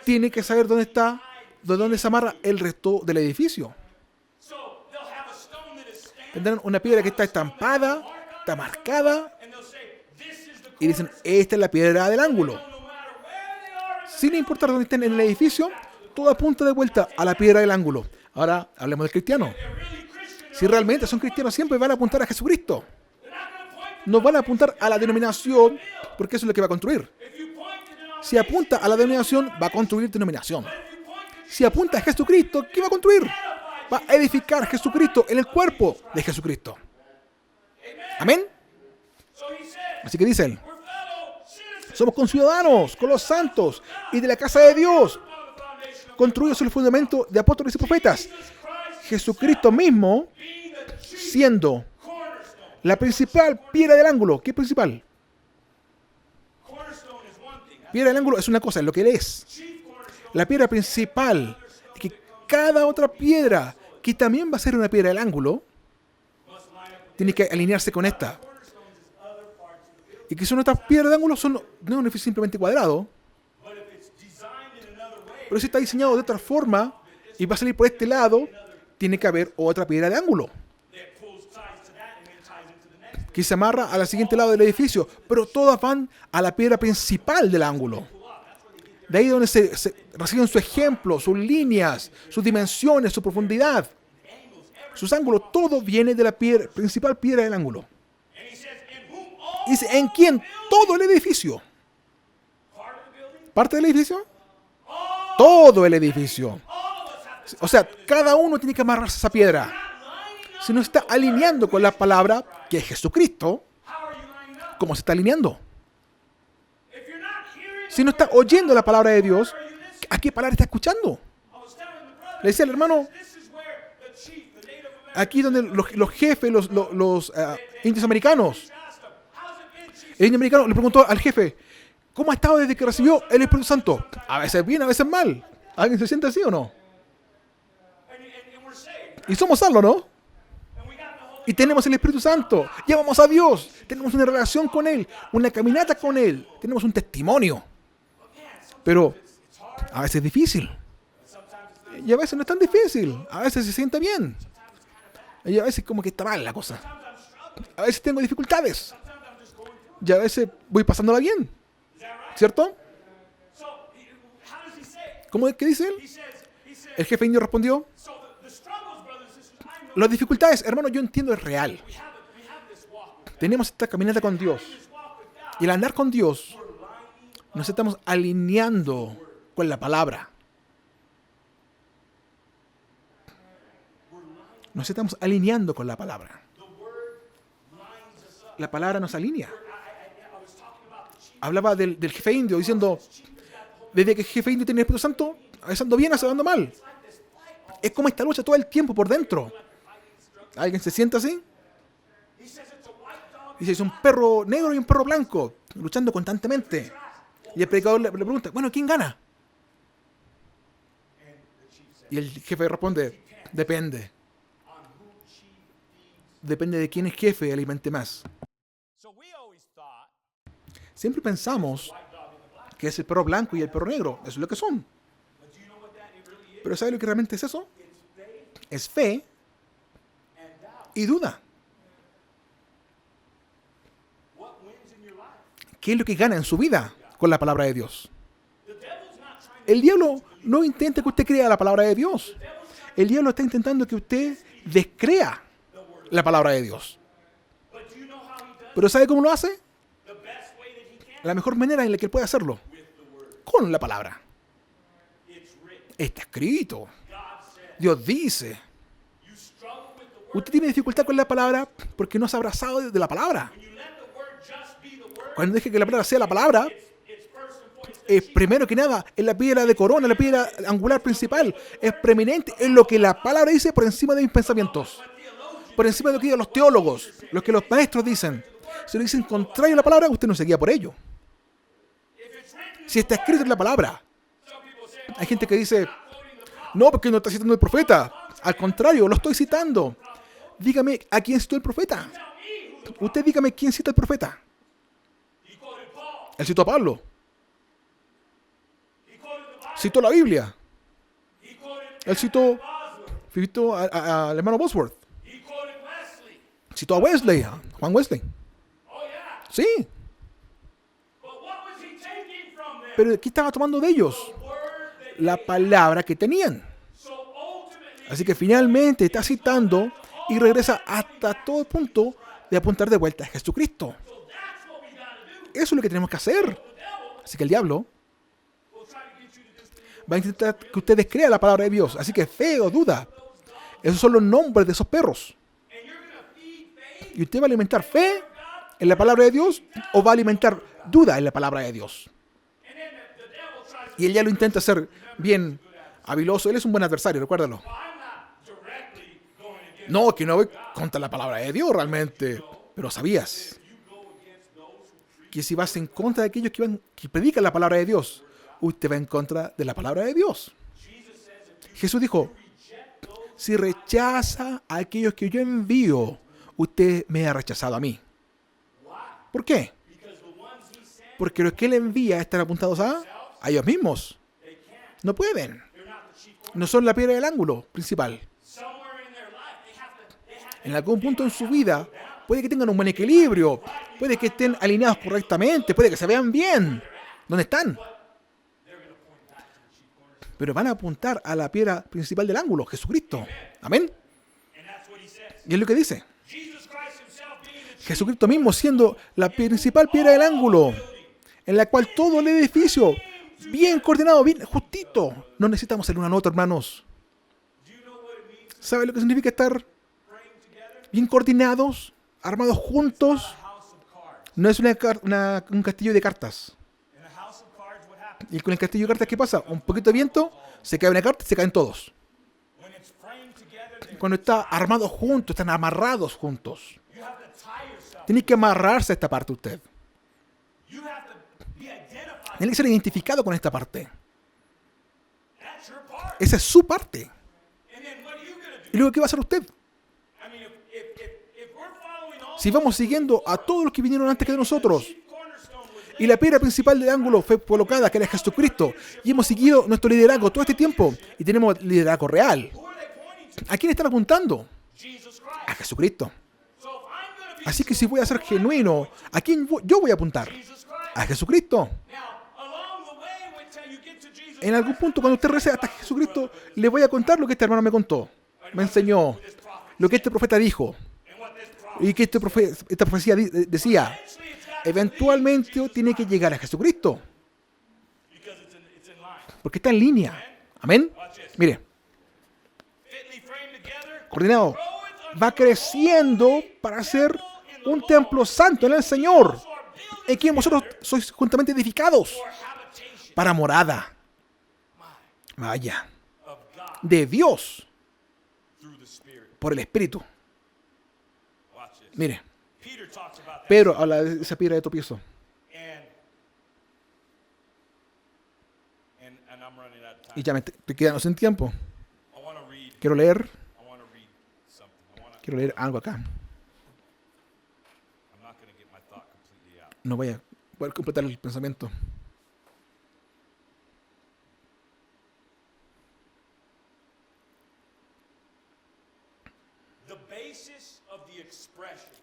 tiene que saber dónde está, de dónde se amarra el resto del edificio. Tendrán una piedra que está estampada, está marcada, y dicen, esta es la piedra del ángulo. Sin importar dónde estén en el edificio, todo apunta de vuelta a la piedra del ángulo. Ahora hablemos del cristiano. Si realmente son cristianos, siempre van a apuntar a Jesucristo. No van a apuntar a la denominación, porque eso es lo que va a construir. Si apunta a la denominación, va a construir denominación. Si apunta a Jesucristo, ¿qué va a construir? Va a edificar Jesucristo en el cuerpo de Jesucristo. Amén. Así que dice él, somos conciudadanos con los santos y de la casa de Dios, construidos sobre el fundamento de apóstoles y profetas. Jesucristo mismo siendo la principal piedra del ángulo. ¿Qué principal? Piedra del ángulo es una cosa, es lo que él es. La piedra principal, que cada otra piedra, que también va a ser una piedra del ángulo, tiene que alinearse con esta. Y que son otras piedras de ángulo, no es simplemente cuadrado, pero si está diseñado de otra forma y va a salir por este lado, tiene que haber otra piedra de ángulo que se amarra al siguiente lado del edificio, pero todas van a la piedra principal del ángulo. De ahí donde se reciben su ejemplo, sus líneas, sus dimensiones, su profundidad, sus ángulos, todo viene de la principal piedra del ángulo. Dice, ¿en quién? Todo el edificio. ¿Parte del edificio? Todo el edificio. O sea, cada uno tiene que amarrarse a esa piedra. Si no está alineando con la palabra, que es Jesucristo, ¿cómo se está alineando? Si no está oyendo la palabra de Dios, ¿a qué palabra está escuchando? Le decía al hermano, aquí donde los jefes, los indios americanos, el indio americano le preguntó al jefe, ¿cómo ha estado desde que recibió el Espíritu Santo? A veces bien, a veces mal. ¿Alguien se siente así o no? Y somos salvos, ¿no? Y tenemos el Espíritu Santo. Llamamos a Dios. Tenemos una relación con Él. Una caminata con Él. Tenemos un testimonio. Pero a veces es difícil. Y a veces no es tan difícil. A veces se siente bien. Y a veces como que está mal la cosa. A veces tengo dificultades. Y a veces voy pasándola bien. ¿Cierto? So, how does he say it? ¿Cómo es que dice él? He says, El jefe indio respondió, so the struggles, brothers and sisters, I know las dificultades, hermano, yo entiendo, es real. we have this walk with God. Tenemos esta caminata con Dios. This walk with God, Y al andar con Dios, we're lining nos estamos alineando con la palabra. Nos estamos alineando con la palabra. the word lines us up. La palabra nos alinea. I was talking about the chief. Hablaba del jefe indio diciendo, desde que el jefe indio tiene el Espíritu Santo, a veces ando bien, a veces ando mal. Es como esta lucha todo el tiempo por dentro. ¿Alguien se siente así? He says it's a white dog. Dice, es un perro negro y un perro blanco, luchando constantemente. Y el predicador le pregunta, bueno, ¿quién gana? And the chief said, Y el jefe responde, depende. on who chief feeds. Depende de quién es jefe, alimente más. So we always thought Siempre pensamos white dog and the black. que es el perro blanco y el perro negro. Eso es lo que son. But do you know what that really is? Pero ¿sabe lo que realmente es eso? It's faith Es fe and doubt. y duda. What wins in your life? ¿Qué es lo que gana en su vida con la palabra de Dios? The devil's not trying El diablo no intenta que usted crea la palabra de Dios. El diablo está intentando que usted descrea la palabra de Dios. But do you know how he does? Pero ¿sabe cómo lo hace? The best way that he can La mejor manera en la que él puede hacerlo. with the word. Con la palabra. It's written. Está escrito. God said, Dios dice. you struggle with the word. Usted tiene dificultad con la palabra porque no se ha abrazado de la palabra. When you let the word just be the word, Cuando deje que la palabra sea la palabra, it's first and foremost. primero que nada, es la piedra de corona, la piedra angular principal. Es preeminente en lo que la palabra dice por encima de mis pensamientos. Por encima de lo que dicen los teólogos, lo que los maestros dicen. Si lo dicen contrario a la palabra, usted no se guía por ello. Si está escrito en la palabra. Hay gente que dice, no, porque no está citando el profeta. Al contrario, lo estoy citando. Dígame, ¿a quién citó el profeta? Usted dígame quién cita el profeta. He quoted Paul. Él citó a Pablo. He quoted the Bible. Citó la Biblia. He quoted Él citó, Bosworth. al hermano Bosworth. He quoted Wesley. Citó a Wesley, a Juan Wesley. Oh yeah. Sí, But what was he taking from them? pero ¿qué estaba tomando de ellos? The word that La palabra que tenían. so ultimately Así que finalmente está citando y regresa hasta todo punto de apuntar de vuelta a Jesucristo. so that's what we gotta do. Eso es lo que tenemos que hacer. The devil Así que el diablo will try to get you to disbelieve. va a intentar que ustedes crean la palabra de Dios. Así que fe o duda. Esos son los nombres de esos perros. And you're gonna feed faith Y usted va a alimentar fe en la palabra de Dios o va a alimentar duda en la palabra de Dios. and then the devil tries Y él ya lo intenta hacer bien habiloso. Él es un buen adversario, recuérdalo. I'm not directly going against No, que no voy contra la palabra de Dios realmente. Pero sabías you go against those who preach. que si vas en contra de aquellos que predican la palabra de Dios, usted va en contra de la palabra de Dios. Jesus says if you Jesús dijo, reject those, si rechaza a aquellos que yo envío, usted me ha rechazado a mí. why? ¿Por qué? Because the ones he sent, Porque los que él envía están apuntados a ellos mismos. they can't. No pueden. They're not the chief cornerstone. No son la piedra del ángulo principal. Somewhere in their life, they have En algún punto en su vida, puede que tengan un buen equilibrio, puede que estén alineados correctamente, puede que se vean bien. ¿Dónde están? they're going to point back to the chief cornerstone. Pero van a apuntar a la piedra principal del ángulo, Jesucristo. Amén. And that's what he says. Y es lo que dice. Jesus Christ himself being the chief Jesucristo mismo siendo la principal piedra del ángulo, en la cual todo el edificio, bien coordinado, bien justito. No necesitamos hacer una nota, hermanos. Do you know what it means ¿Sabe lo que significa estar praying together? bien coordinados, armados juntos? A house of cards. No es un castillo de cartas. In a house of cards, what happens? Y con el castillo de cartas, ¿qué pasa? Un poquito de viento, se cae una carta y se caen todos. When it's framed together, then Cuando está armado juntos, están amarrados juntos. you have to tie yourself. Tiene que amarrarse a esta parte usted. You have to be identified. Tiene que ser identificado con esta parte. That's your part. Esa es su parte. And then what are you going to do? ¿Y luego qué va a hacer usted? I mean, if we're following all Si vamos siguiendo a todos los que vinieron antes que nosotros, chief cornerstone was y la piedra principal del ángulo fue colocada, que era Jesucristo, y hemos seguido nuestro liderazgo todo este tiempo, y tenemos liderazgo real. who are they pointing to? ¿A quién están apuntando? Jesus A Christ. Jesucristo. So if I'm going to be Así que si voy a ser genuino, ¿a quién yo voy a apuntar? Jesus Christ. A Jesucristo. Now, along the way with En algún punto, cuando usted rece hasta Jesucristo, le voy a contar lo que este hermano me contó. Me enseñó lo que este profeta dijo y que esta profecía decía. Eventualmente tiene que llegar a Jesucristo, porque está en línea. Amén. Mire, coordinado, va creciendo para ser un templo santo en el Señor, en quien vosotros sois juntamente edificados para morada, vaya, de Dios por el Espíritu. Mire, Pedro habla de esa piedra de tropiezo. Y ya me estoy quedando sin tiempo. Quiero leer algo acá. No voy a poder completar el pensamiento.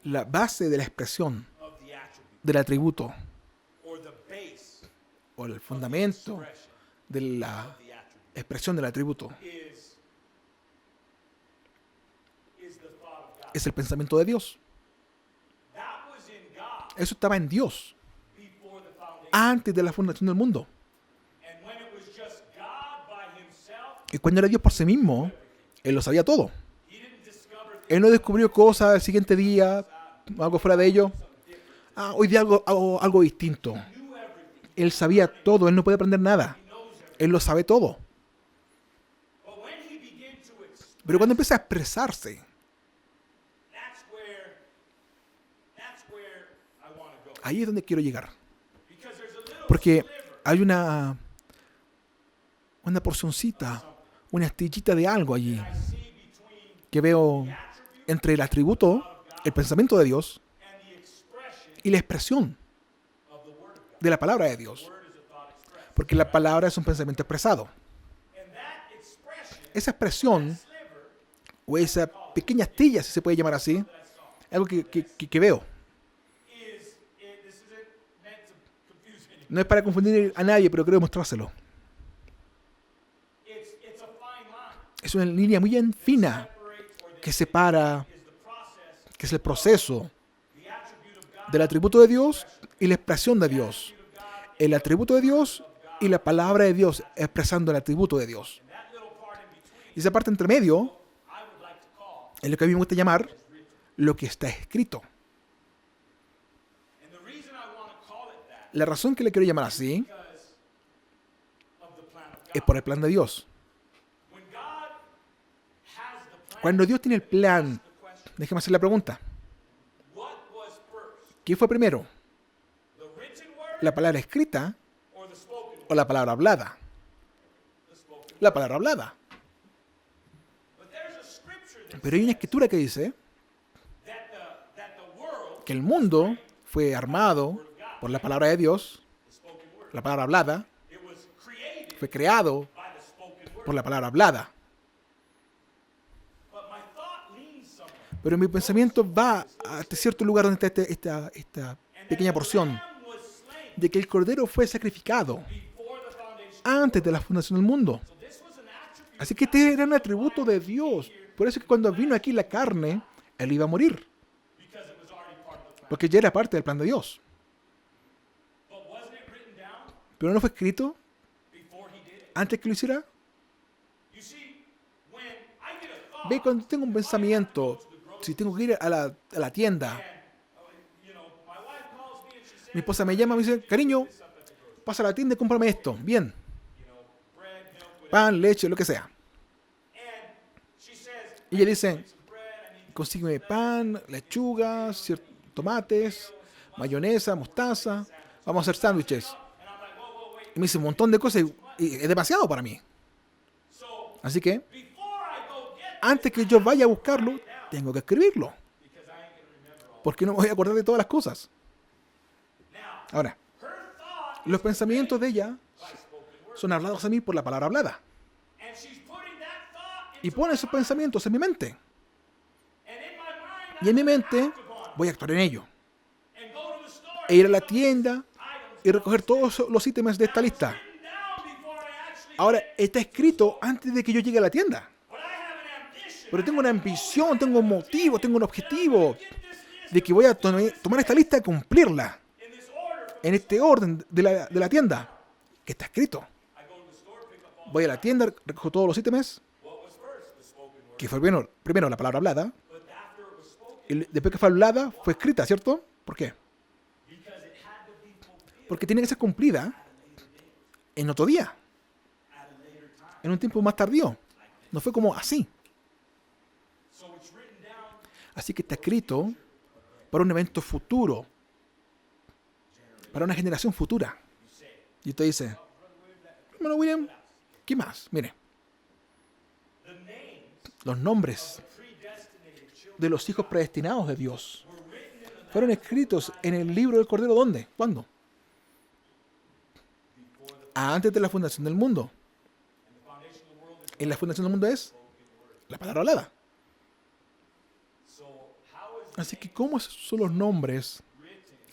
La base de la expresión del atributo o el fundamento de la expresión del atributo es el pensamiento de Dios. Eso estaba en Dios antes de la fundación del mundo. Y cuando era Dios por sí mismo, Él lo sabía todo. Él no descubrió cosas el siguiente día, algo fuera de ello. Hoy día algo distinto. Él sabía todo, Él no puede aprender nada. Él lo sabe todo. Pero cuando empieza a expresarse, ahí es donde quiero llegar. Porque hay una porcioncita, una astillita de algo allí que veo entre el atributo, el pensamiento de Dios y la expresión de la palabra de Dios. Porque la palabra es un pensamiento expresado. Esa expresión, o esa pequeña astilla, si se puede llamar así, algo que veo. No es para confundir a nadie, pero quiero mostrárselo. Es una línea muy fina que separa, que es el proceso del atributo de Dios y la expresión de Dios. El atributo de Dios y la palabra de Dios expresando el atributo de Dios. Y esa parte entre medio es lo que a mí me gusta llamar lo que está escrito. La razón que le quiero llamar así es por el plan de Dios. Cuando Dios tiene el plan, déjeme hacer la pregunta. ¿Qué fue primero? ¿La palabra escrita o la palabra hablada? La palabra hablada. Pero hay una escritura que dice que el mundo fue armado por la palabra de Dios, la palabra hablada, fue creado por la palabra hablada. Pero mi pensamiento va a cierto lugar donde está esta pequeña porción de que el Cordero fue sacrificado antes de la fundación del mundo. Así que este era un atributo de Dios. Por eso es que cuando vino aquí la carne, Él iba a morir. Porque ya era parte del plan de Dios. Pero no fue escrito antes que lo hiciera. Ve, cuando tengo un pensamiento, si tengo que ir a la tienda, mi esposa me llama y me dice, cariño, pasa a la tienda y cómprame esto. Bien. Pan, leche, lo que sea. Y ella dice, consígueme pan, lechuga, tomates, mayonesa, mostaza. Vamos a hacer sándwiches. Y me dice un montón de cosas y es demasiado para mí. Así que, antes que yo vaya a buscarlo, tengo que escribirlo. Porque no me voy a acordar de todas las cosas. Ahora, los pensamientos de ella son hablados a mí por la palabra hablada. Y pone esos pensamientos en mi mente. Y en mi mente voy a actuar en ello. E ir a la tienda y recoger todos los ítems de esta lista. Ahora, está escrito antes de que yo llegue a la tienda. Pero tengo una ambición, tengo un motivo, tengo un objetivo de que voy a tomar esta lista y cumplirla en este orden de la tienda, que está escrito. Voy a la tienda, recojo todos los ítems, que fue primero la palabra hablada, y después que fue hablada, fue escrita, ¿cierto? ¿Por qué? Porque tiene que ser cumplida en otro día, en un tiempo más tardío. No fue como así. Así que está escrito para un evento futuro, para una generación futura. Y usted dice, hermano William, ¿qué más? Mire, los nombres de los hijos predestinados de Dios fueron escritos en el libro del Cordero. ¿Dónde? ¿Cuándo? Antes de la fundación del mundo. En la fundación del mundo es la palabra hablada. Así que, ¿cómo son los nombres?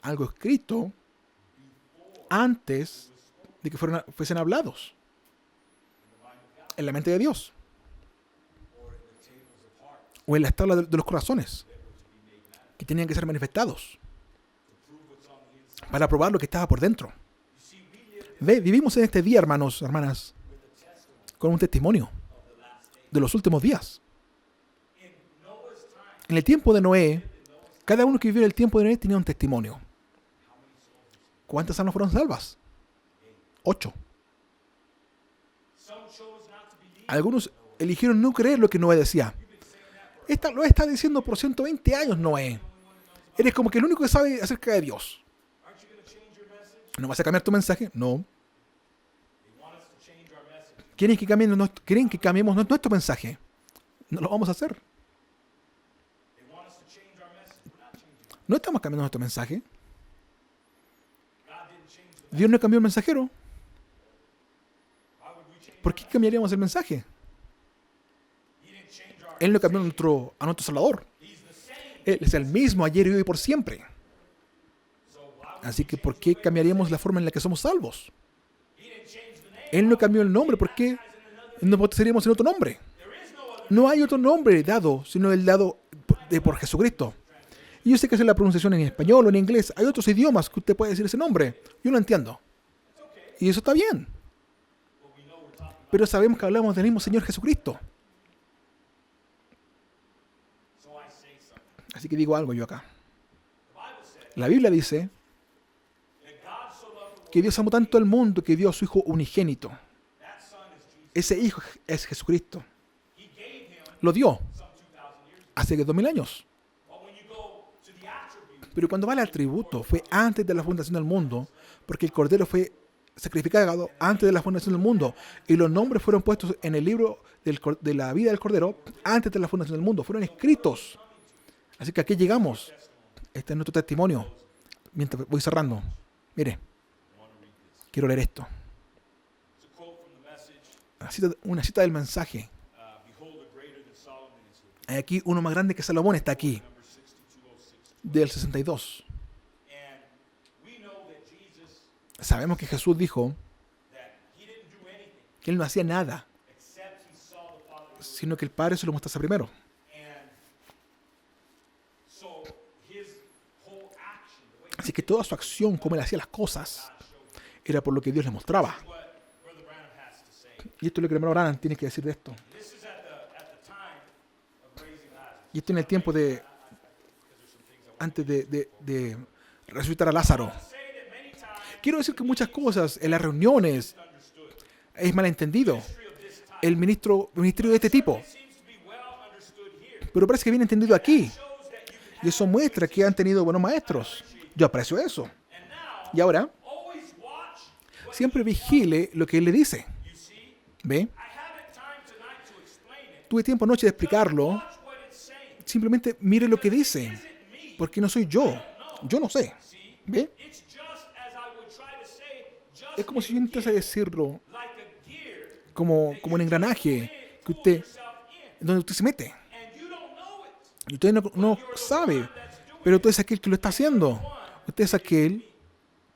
Algo escrito antes de que fuesen hablados en la mente de Dios o en las tablas de los corazones que tenían que ser manifestados para probar lo que estaba por dentro. Vivimos en este día, hermanos, hermanas, con un testimonio de los últimos días. En el tiempo de Noé, cada uno que vivió en el tiempo de Noé tenía un testimonio. ¿Cuántas almas fueron salvas? 8. Algunos eligieron no creer lo que Noé decía. Lo está diciendo por 120 años Noé. Eres como que el único que sabe acerca de Dios. ¿No vas a cambiar tu mensaje? No. ¿Quieren que cambiemos nuestro mensaje? No lo vamos a hacer. No estamos cambiando nuestro mensaje. Dios no cambió el mensajero. ¿Por qué cambiaríamos el mensaje? Él no cambió a nuestro Salvador. Él es el mismo ayer y hoy por siempre. Así que ¿por qué cambiaríamos la forma en la que somos salvos? Él no cambió el nombre. ¿Por qué no bautizaríamos en otro nombre? No hay otro nombre dado, sino el dado por Jesucristo. Y yo sé que esa es la pronunciación en español o en inglés. Hay otros idiomas que usted puede decir ese nombre. Yo lo entiendo. Y eso está bien. Pero sabemos que hablamos del mismo Señor Jesucristo. Así que digo algo yo acá. La Biblia dice que Dios amó tanto al mundo que dio a su Hijo unigénito. Ese Hijo es Jesucristo. Lo dio hace 2000 años. Pero cuando va al atributo, fue antes de la fundación del mundo, porque el Cordero fue sacrificado antes de la fundación del mundo, y los nombres fueron puestos en el libro de la vida del Cordero antes de la fundación del mundo, fueron escritos. Así que aquí llegamos. Este es nuestro testimonio. Mientras voy cerrando, mire, quiero leer esto. Una cita del mensaje. Hay aquí uno más grande que Salomón, está aquí, del 62. Sabemos que Jesús dijo que Él no hacía nada, sino que el Padre se lo mostrase primero. Así que toda su acción, como Él hacía las cosas, era por lo que Dios le mostraba. Y esto es lo que el hermano Branham tiene que decir de esto. Y esto en el tiempo antes de resucitar a Lázaro. Quiero decir que muchas cosas en las reuniones es malentendido. El ministerio de este tipo. Pero parece que viene entendido aquí. Y eso muestra que han tenido buenos maestros. Yo aprecio eso. Y ahora, siempre vigile lo que él le dice. ¿Ve? Tuve tiempo anoche de explicarlo. Simplemente mire lo que dice. Porque no soy yo. Yo no sé. ¿Ve? Es como si yo intentase decirlo como un engranaje donde usted se mete. Y usted no sabe. Pero usted es aquel que lo está haciendo. Usted es aquel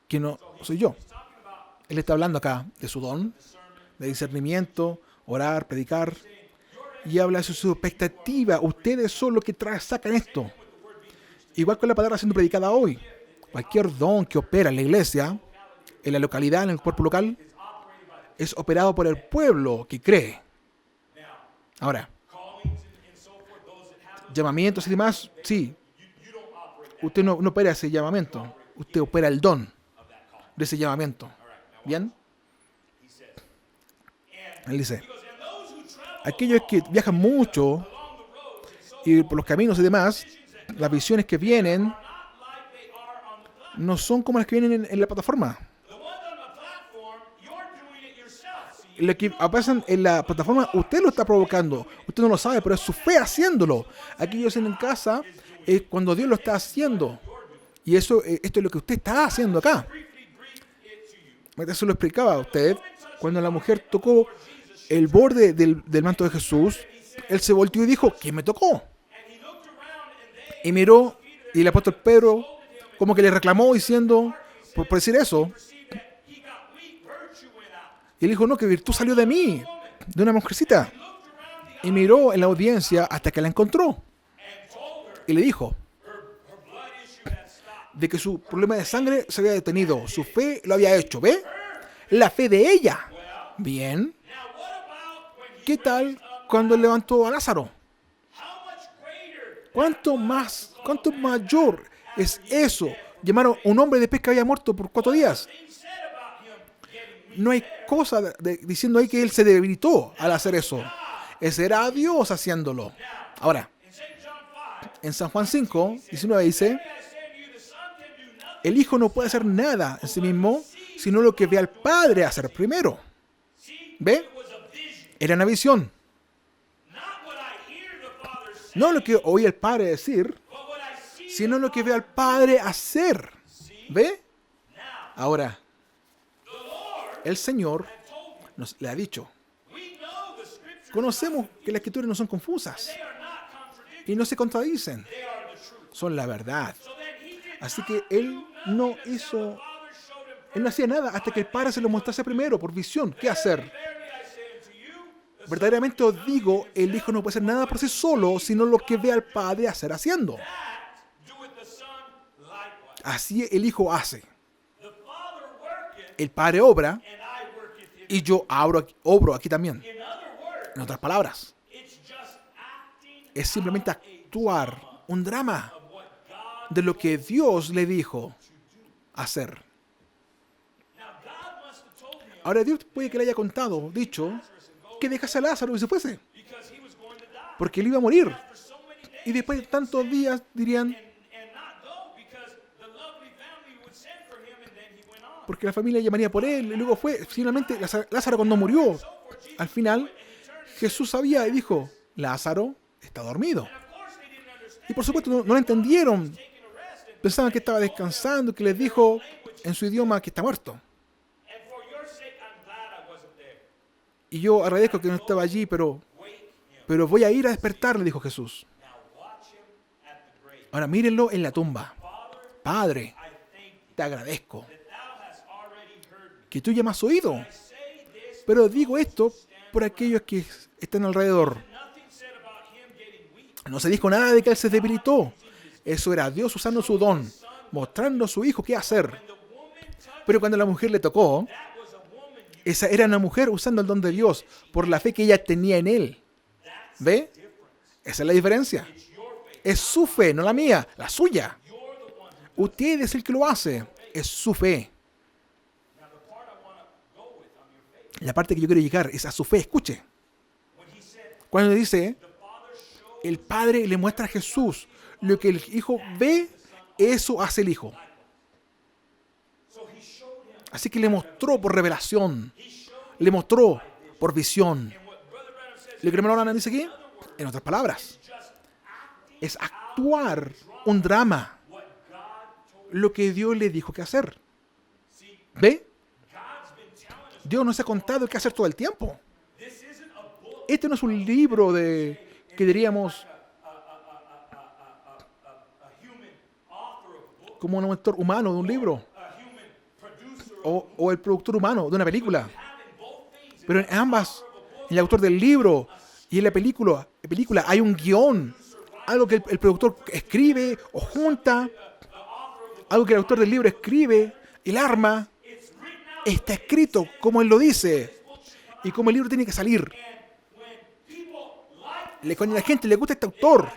que no soy yo. Él está hablando acá de su don, de discernimiento, orar, predicar, y habla de su expectativa. Ustedes son los que sacan esto. Igual con la palabra siendo predicada hoy. Cualquier don que opera en la iglesia, en la localidad, en el cuerpo local, es operado por el pueblo que cree. Ahora, llamamientos y demás, sí. Usted no opera ese llamamiento. Usted opera el don de ese llamamiento. ¿Bien? Él dice, aquellos que viajan mucho y por los caminos y demás, las visiones que vienen no son como las que vienen en la plataforma. Lo que aparecen en la plataforma, usted lo está provocando. Usted no lo sabe, pero es su fe haciéndolo. Aquellos en casa es cuando Dios lo está haciendo. Y esto es lo que usted está haciendo acá. Eso lo explicaba a usted. Cuando la mujer tocó el borde del manto de Jesús, él se volteó y dijo, ¿quién me tocó? Y miró, y el apóstol Pedro como que le reclamó diciendo, por decir eso. Y él dijo, no, que virtud salió de mí, de una mujercita. Y miró en la audiencia hasta que la encontró. Y le dijo de que su problema de sangre se había detenido. Su fe lo había hecho, ¿ve? La fe de ella. Bien. ¿Qué tal cuando levantó a Lázaro? ¿Cuánto mayor es eso? Llamaron a un hombre después que había muerto por 4 días. No hay cosa diciendo ahí que él se debilitó al hacer eso. Ese era Dios haciéndolo. Ahora, en San Juan 5, 19 dice, el Hijo no puede hacer nada en sí mismo, sino lo que ve al Padre hacer primero. ¿Ve? Era una visión. No lo que oí al Padre decir, sino lo que ve al Padre hacer. ¿Ve? Ahora, el Señor le ha dicho, conocemos que las escrituras no son confusas y no se contradicen, son la verdad. Así que Él no hacía nada hasta que el Padre se lo mostrase primero por visión. ¿Qué hacer? Verdaderamente os digo, el Hijo no puede hacer nada por sí solo, sino lo que ve al Padre hacer haciendo. Así el Hijo hace. El Padre obra y yo obro aquí también. En otras palabras, es simplemente actuar un drama de lo que Dios le dijo hacer. Ahora Dios puede que le haya dicho, que dejase a Lázaro y se fuese, porque él iba a morir. Y después de tantos días dirían, porque la familia llamaría por él, y luego fue. Finalmente, Lázaro cuando murió, al final, Jesús sabía y dijo, Lázaro está dormido. Y por supuesto no lo entendieron. Pensaban que estaba descansando, que les dijo en su idioma que está muerto. Y yo agradezco que no estaba allí, pero voy a ir a despertarle, dijo Jesús. Ahora mírenlo en la tumba. Padre, te agradezco que tú ya me has oído. Pero digo esto por aquellos que están alrededor. No se dijo nada de que él se debilitó. Eso era Dios usando su don, mostrando a su hijo qué hacer. Pero cuando la mujer le tocó, esa era una mujer usando el don de Dios por la fe que ella tenía en él. ¿Ve? Esa es la diferencia. Es su fe, no la mía, la suya. Usted es el que lo hace. Es su fe. La parte que yo quiero llegar es a su fe. Escuche. Cuando dice, el Padre le muestra a Jesús lo que el Hijo ve, eso hace el Hijo. Así que le mostró por revelación. Le mostró por visión. ¿Lo que hermano Ana dice aquí? En otras palabras, es actuar un drama. Lo que Dios le dijo que hacer. ¿Ve? Dios nos ha contado qué hacer todo el tiempo. Este no es un libro que diríamos como un autor humano de un libro o el productor humano de una película. Pero en ambas, en el autor del libro y en la película hay un guión, algo que el productor escribe o junta, algo que el autor del libro escribe, el arma, está escrito como él lo dice y como el libro tiene que salir. Cuando a la gente le gusta este autor,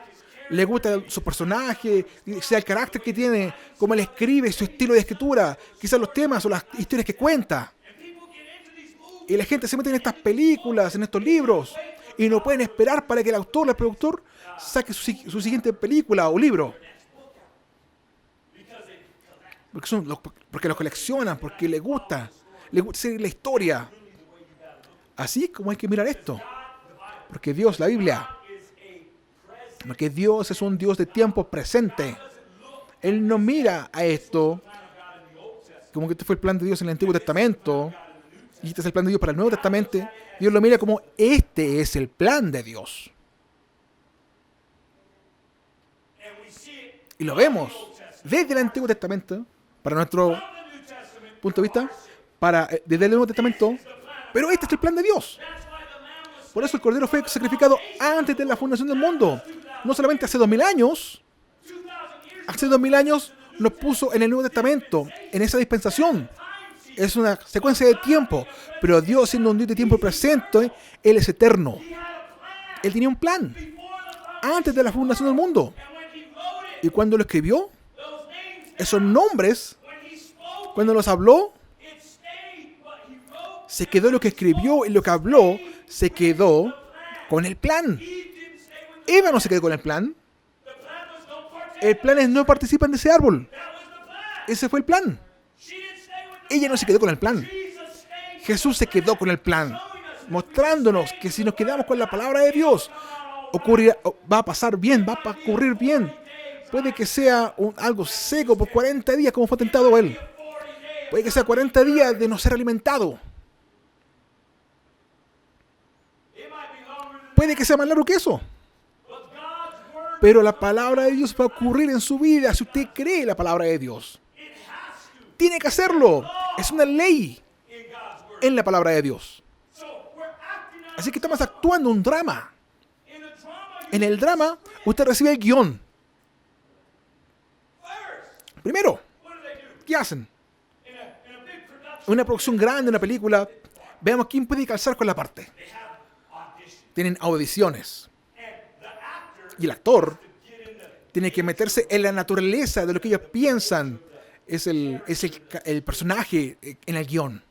le gusta su personaje, sea el carácter que tiene, cómo él escribe, su estilo de escritura, quizás los temas o las historias que cuenta. Y la gente se mete en estas películas, en estos libros, y no pueden esperar para que el autor, el productor, saque su siguiente película o libro. Porque los coleccionan, porque les gusta seguir la historia. Así es como hay que mirar esto. Porque Dios, la Biblia, porque Dios es un Dios de tiempo presente. Él no mira a esto como que este fue el plan de Dios en el Antiguo Testamento y este es el plan de Dios para el Nuevo Testamento. Dios lo mira como este es el plan de Dios. Y lo vemos desde el Antiguo Testamento, para nuestro punto de vista, desde el Nuevo Testamento, pero este es el plan de Dios. Por eso el Cordero fue sacrificado antes de la fundación del mundo. No solamente hace 2000 años, hace 2000 años nos puso en el Nuevo Testamento, en esa dispensación. Es una secuencia de tiempo, pero Dios, siendo un Dios de tiempo presente, Él es eterno. Él tenía un plan antes de la fundación del mundo. Y cuando lo escribió, esos nombres, cuando los habló, se quedó lo que escribió y lo que habló, se quedó con el plan. Eva no se quedó con el plan. El plan es no participan de ese árbol. Ese fue el plan. Ella no se quedó con el plan. Jesús se quedó con el plan, mostrándonos que si nos quedamos con la palabra de Dios, va a pasar bien, va a ocurrir bien. Puede que sea algo seco por 40 días como fue tentado él. Puede que sea 40 días de no ser alimentado. Puede que sea más largo que eso. Pero la palabra de Dios va a ocurrir en su vida si usted cree la palabra de Dios. Tiene que hacerlo. Es una ley en la palabra de Dios. Así que estamos actuando un drama. En el drama, usted recibe el guión. Primero, ¿qué hacen? Una producción grande, una película. Veamos quién puede calzar con la parte. Tienen audiciones. Y el actor tiene que meterse en la naturaleza de lo que ellos piensan es el personaje en el guión.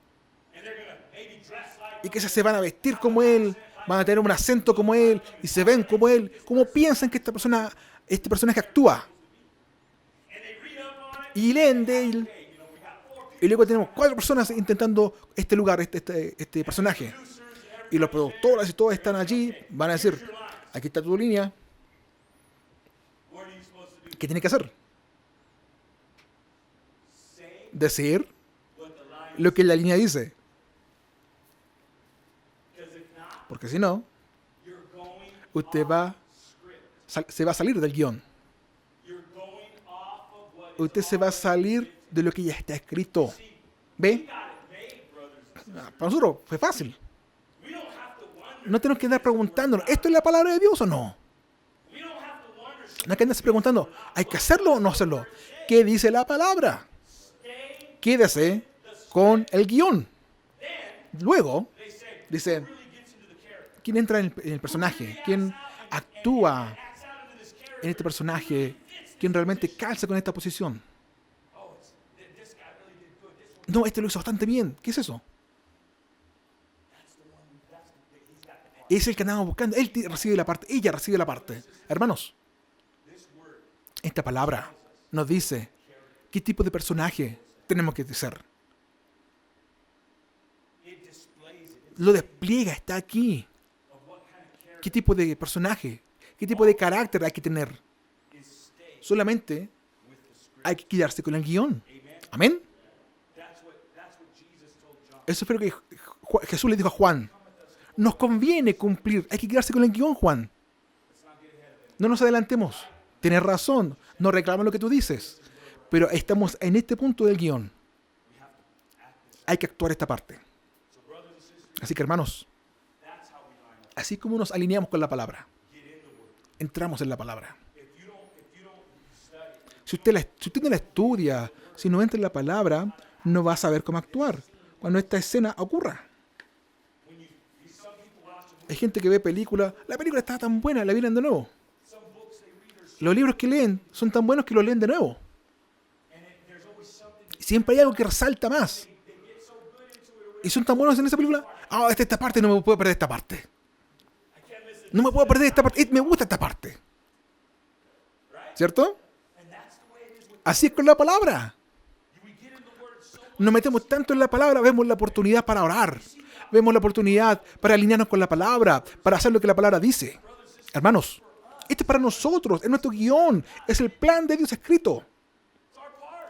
Y que se van a vestir como él, van a tener un acento como él, y se ven como él, como piensan que este personaje actúa. Y leen de él. Y luego tenemos 4 personas intentando este lugar, este personaje. Y los productores y todos están allí, van a decir, aquí está tu línea. ¿Qué tiene que hacer? Decir lo que la línea dice. Porque si no, usted se va a salir del guión. Usted se va a salir de lo que ya está escrito. ¿Ve? Para nosotros fue fácil. No tenemos que andar preguntándonos, ¿esto es la palabra de Dios o no? No hay que andarse preguntando, ¿hay que hacerlo o no hacerlo? ¿Qué dice la palabra? Quédese con el guión. Luego, dice, ¿quién entra en el personaje? ¿Quién actúa en este personaje? ¿Quién realmente calza con esta posición? No, este lo hizo bastante bien. ¿Qué es eso? Es el que andamos buscando. Él recibe la parte, ella recibe la parte. Hermanos, esta palabra nos dice qué tipo de personaje tenemos que ser. Lo despliega, está aquí. ¿Qué tipo de personaje? ¿Qué tipo de carácter hay que tener? Solamente hay que quedarse con el guión. Amén. Eso fue lo que Jesús le dijo a Juan. Nos conviene cumplir. Hay que quedarse con el guión, Juan. No nos adelantemos. Tienes razón. No reclamo lo que tú dices. Pero estamos en este punto del guión. Hay que actuar esta parte. Así que, hermanos, así como nos alineamos con la palabra, entramos en la palabra. Si usted no la estudia, si no entra en la palabra, no va a saber cómo actuar cuando esta escena ocurra. Hay gente que ve películas, la película está tan buena, la miran de nuevo. Los libros que leen son tan buenos que los leen de nuevo. Siempre hay algo que resalta más. Y son tan buenos en esa película. Ah, esta parte, no me puedo perder esta parte. No me puedo perder esta parte. Me gusta esta parte. ¿Cierto? Así es con la palabra. Nos metemos tanto en la palabra, vemos la oportunidad para orar. Vemos la oportunidad para alinearnos con la palabra, para hacer lo que la palabra dice. Hermanos, este es para nosotros, es nuestro guión, es el plan de Dios escrito.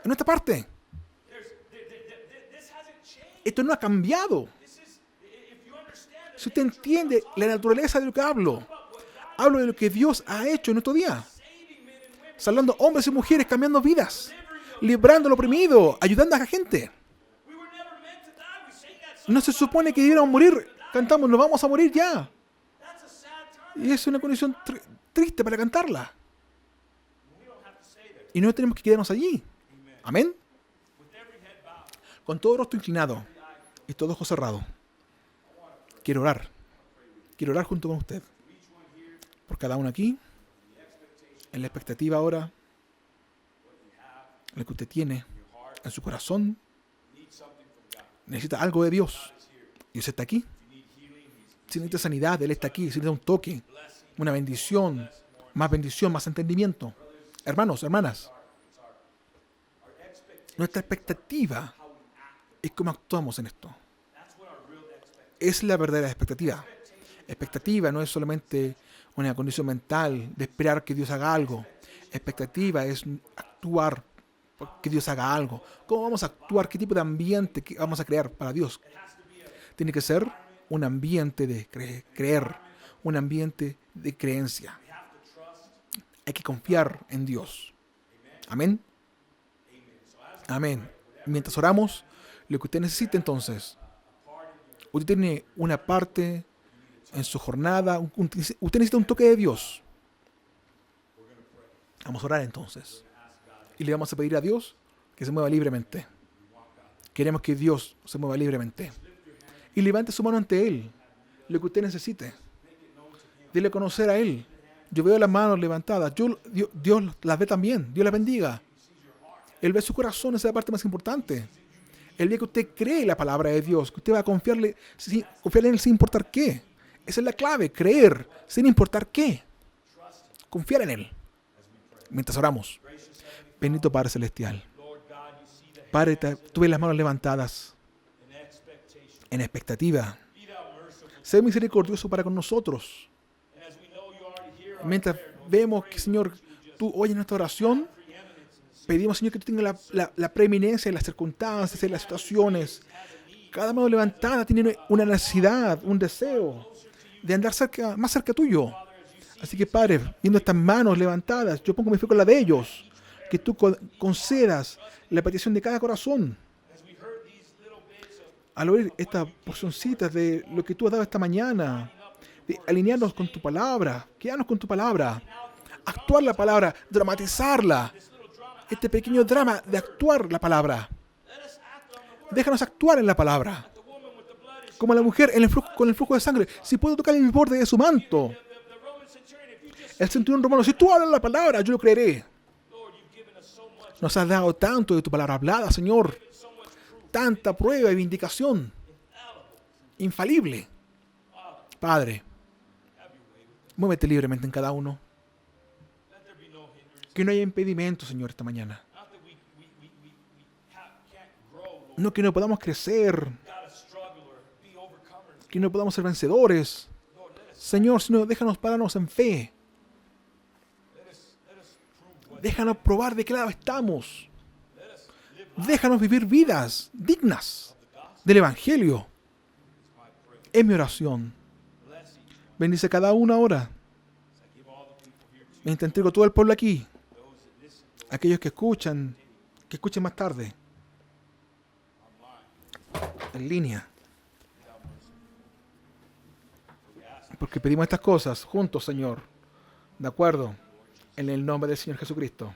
Es nuestra parte. Esto no ha cambiado. Si usted entiende la naturaleza de lo que hablo de lo que Dios ha hecho en nuestro día. Salvando hombres y mujeres, cambiando vidas, librando al oprimido, ayudando a la gente. No se supone que debiéramos morir. Cantamos, nos vamos a morir ya. Y es una condición triste para cantarla. Y no tenemos que quedarnos allí. Amén. Con todo rostro inclinado y todo ojo cerrado. Quiero orar. Quiero orar junto con usted. Por cada uno aquí. En la expectativa ahora. En lo que usted tiene en su corazón. Necesita algo de Dios. Dios está aquí. Si necesita sanidad, Él está aquí. Si necesita un toque, una bendición, más entendimiento. Hermanos, hermanas, nuestra expectativa es cómo actuamos en esto. Es la verdadera expectativa. Expectativa no es solamente una condición mental de esperar que Dios haga algo. Expectativa es actuar que Dios haga algo. ¿Cómo vamos a actuar? ¿Qué tipo de ambiente vamos a crear para Dios? Tiene que ser un ambiente de creer, un ambiente de creencia. Hay que confiar en Dios. Amén. Amén. Mientras oramos, lo que usted necesita entonces, usted tiene una parte en su jornada, usted necesita un toque de Dios. Vamos a orar entonces. Y le vamos a pedir a Dios que se mueva libremente. Queremos que Dios se mueva libremente. Y levante su mano ante Él. Lo que usted necesite. Dile a conocer a Él. Yo veo las manos levantadas. Dios las ve también. Dios las bendiga. Él ve su corazón. Esa es la parte más importante. Él ve que usted cree la palabra de Dios. Que usted va a confiar en Él sin importar qué. Esa es la clave. Creer sin importar qué. Confiar en Él. Mientras oramos. Bendito Padre Celestial. Padre, tú ves las manos levantadas en expectativa. Sé misericordioso para con nosotros. Mientras vemos que, Señor, tú oyes nuestra oración, pedimos, Señor, que tú tengas la preeminencia en las circunstancias, en las situaciones. Cada mano levantada tiene una necesidad, un deseo de andar más cerca tuyo. Así que, Padre, viendo estas manos levantadas, yo pongo mi fe con la de ellos. Que tú concedas la petición de cada corazón. Al oír estas porcioncitas de lo que tú has dado esta mañana, de alinearnos con tu palabra, quedarnos con tu palabra, actuar la palabra, dramatizarla, este pequeño drama de actuar la palabra. Déjanos actuar en la palabra. Como la mujer con el flujo de sangre, si puedo tocar el borde de su manto. El centurión romano, si tú hablas la palabra, yo lo creeré. Nos has dado tanto de tu palabra hablada, Señor. Tanta prueba y vindicación. Infalible. Padre, muévete libremente en cada uno. Que no haya impedimento, Señor, esta mañana. No que no podamos crecer. Que no podamos ser vencedores. Señor, sino déjanos pararnos en fe. Déjanos probar de qué lado estamos. Déjanos vivir vidas dignas del Evangelio. Es mi oración. Bendice cada uno ahora. Mientras entrego todo el pueblo aquí. Aquellos que escuchen más tarde. En línea. Porque pedimos estas cosas juntos, Señor. ¿De acuerdo? En el nombre del Señor Jesucristo.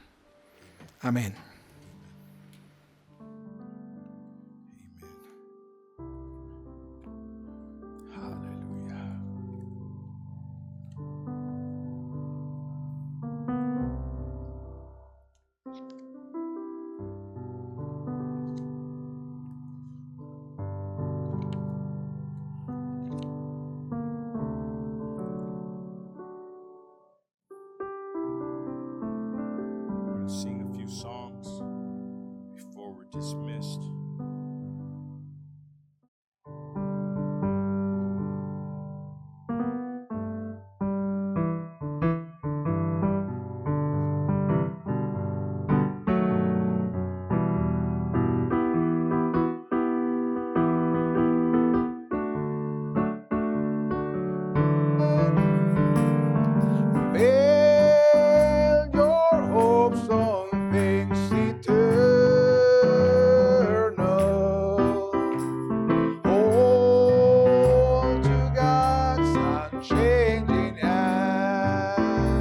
Amén. Hallelujah. We're going to sing a few songs before we're dismissed. Build your hopes on things eternal. Hold to God's unchanging hand.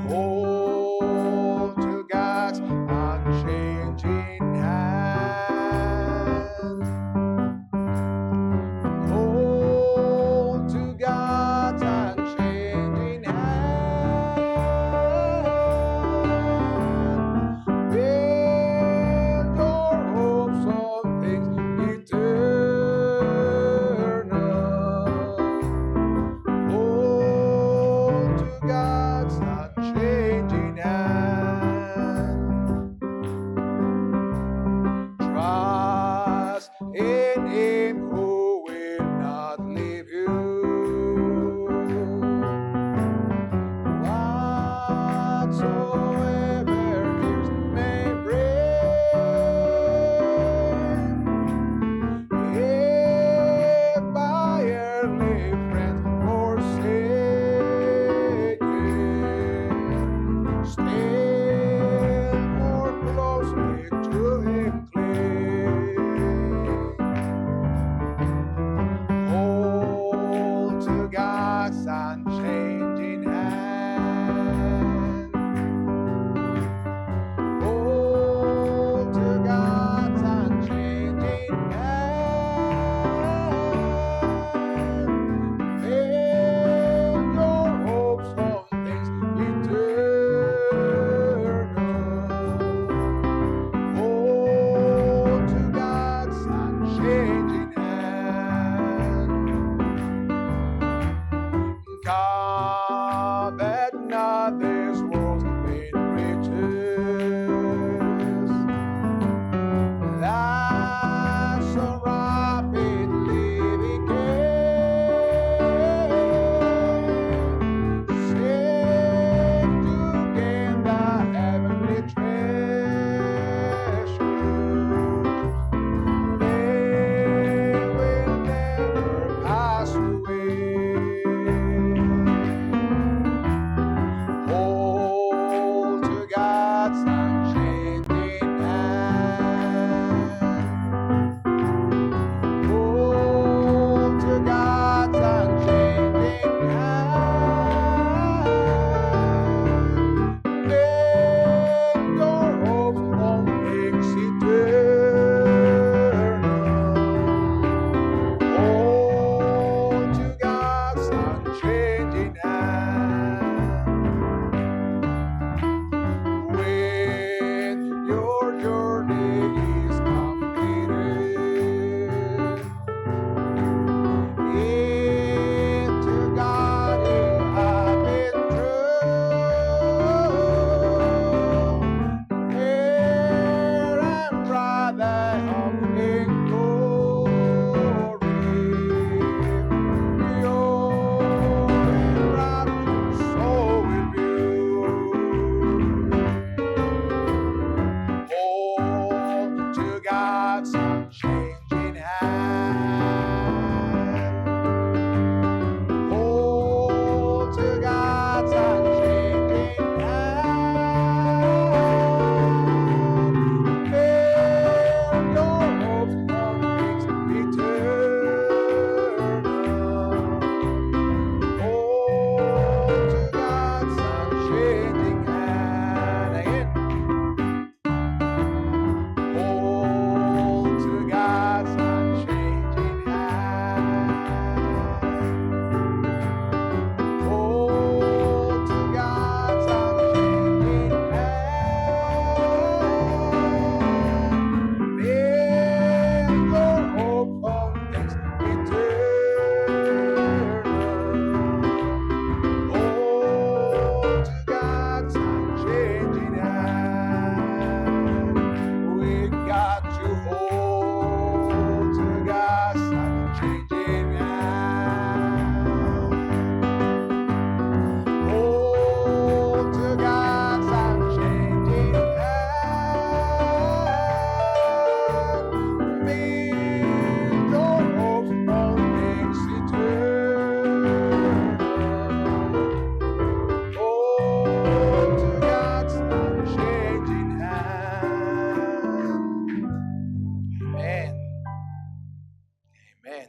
Hold to God's unchanging hand. Hold to God's unchanging hand. Build your hopes on things eternal. Hold to God's unchanging hand. Trust in Him who will not leave you. Whatsoever years may bring, if by earthly friends forsaken, still more closely to Him cling. Amen.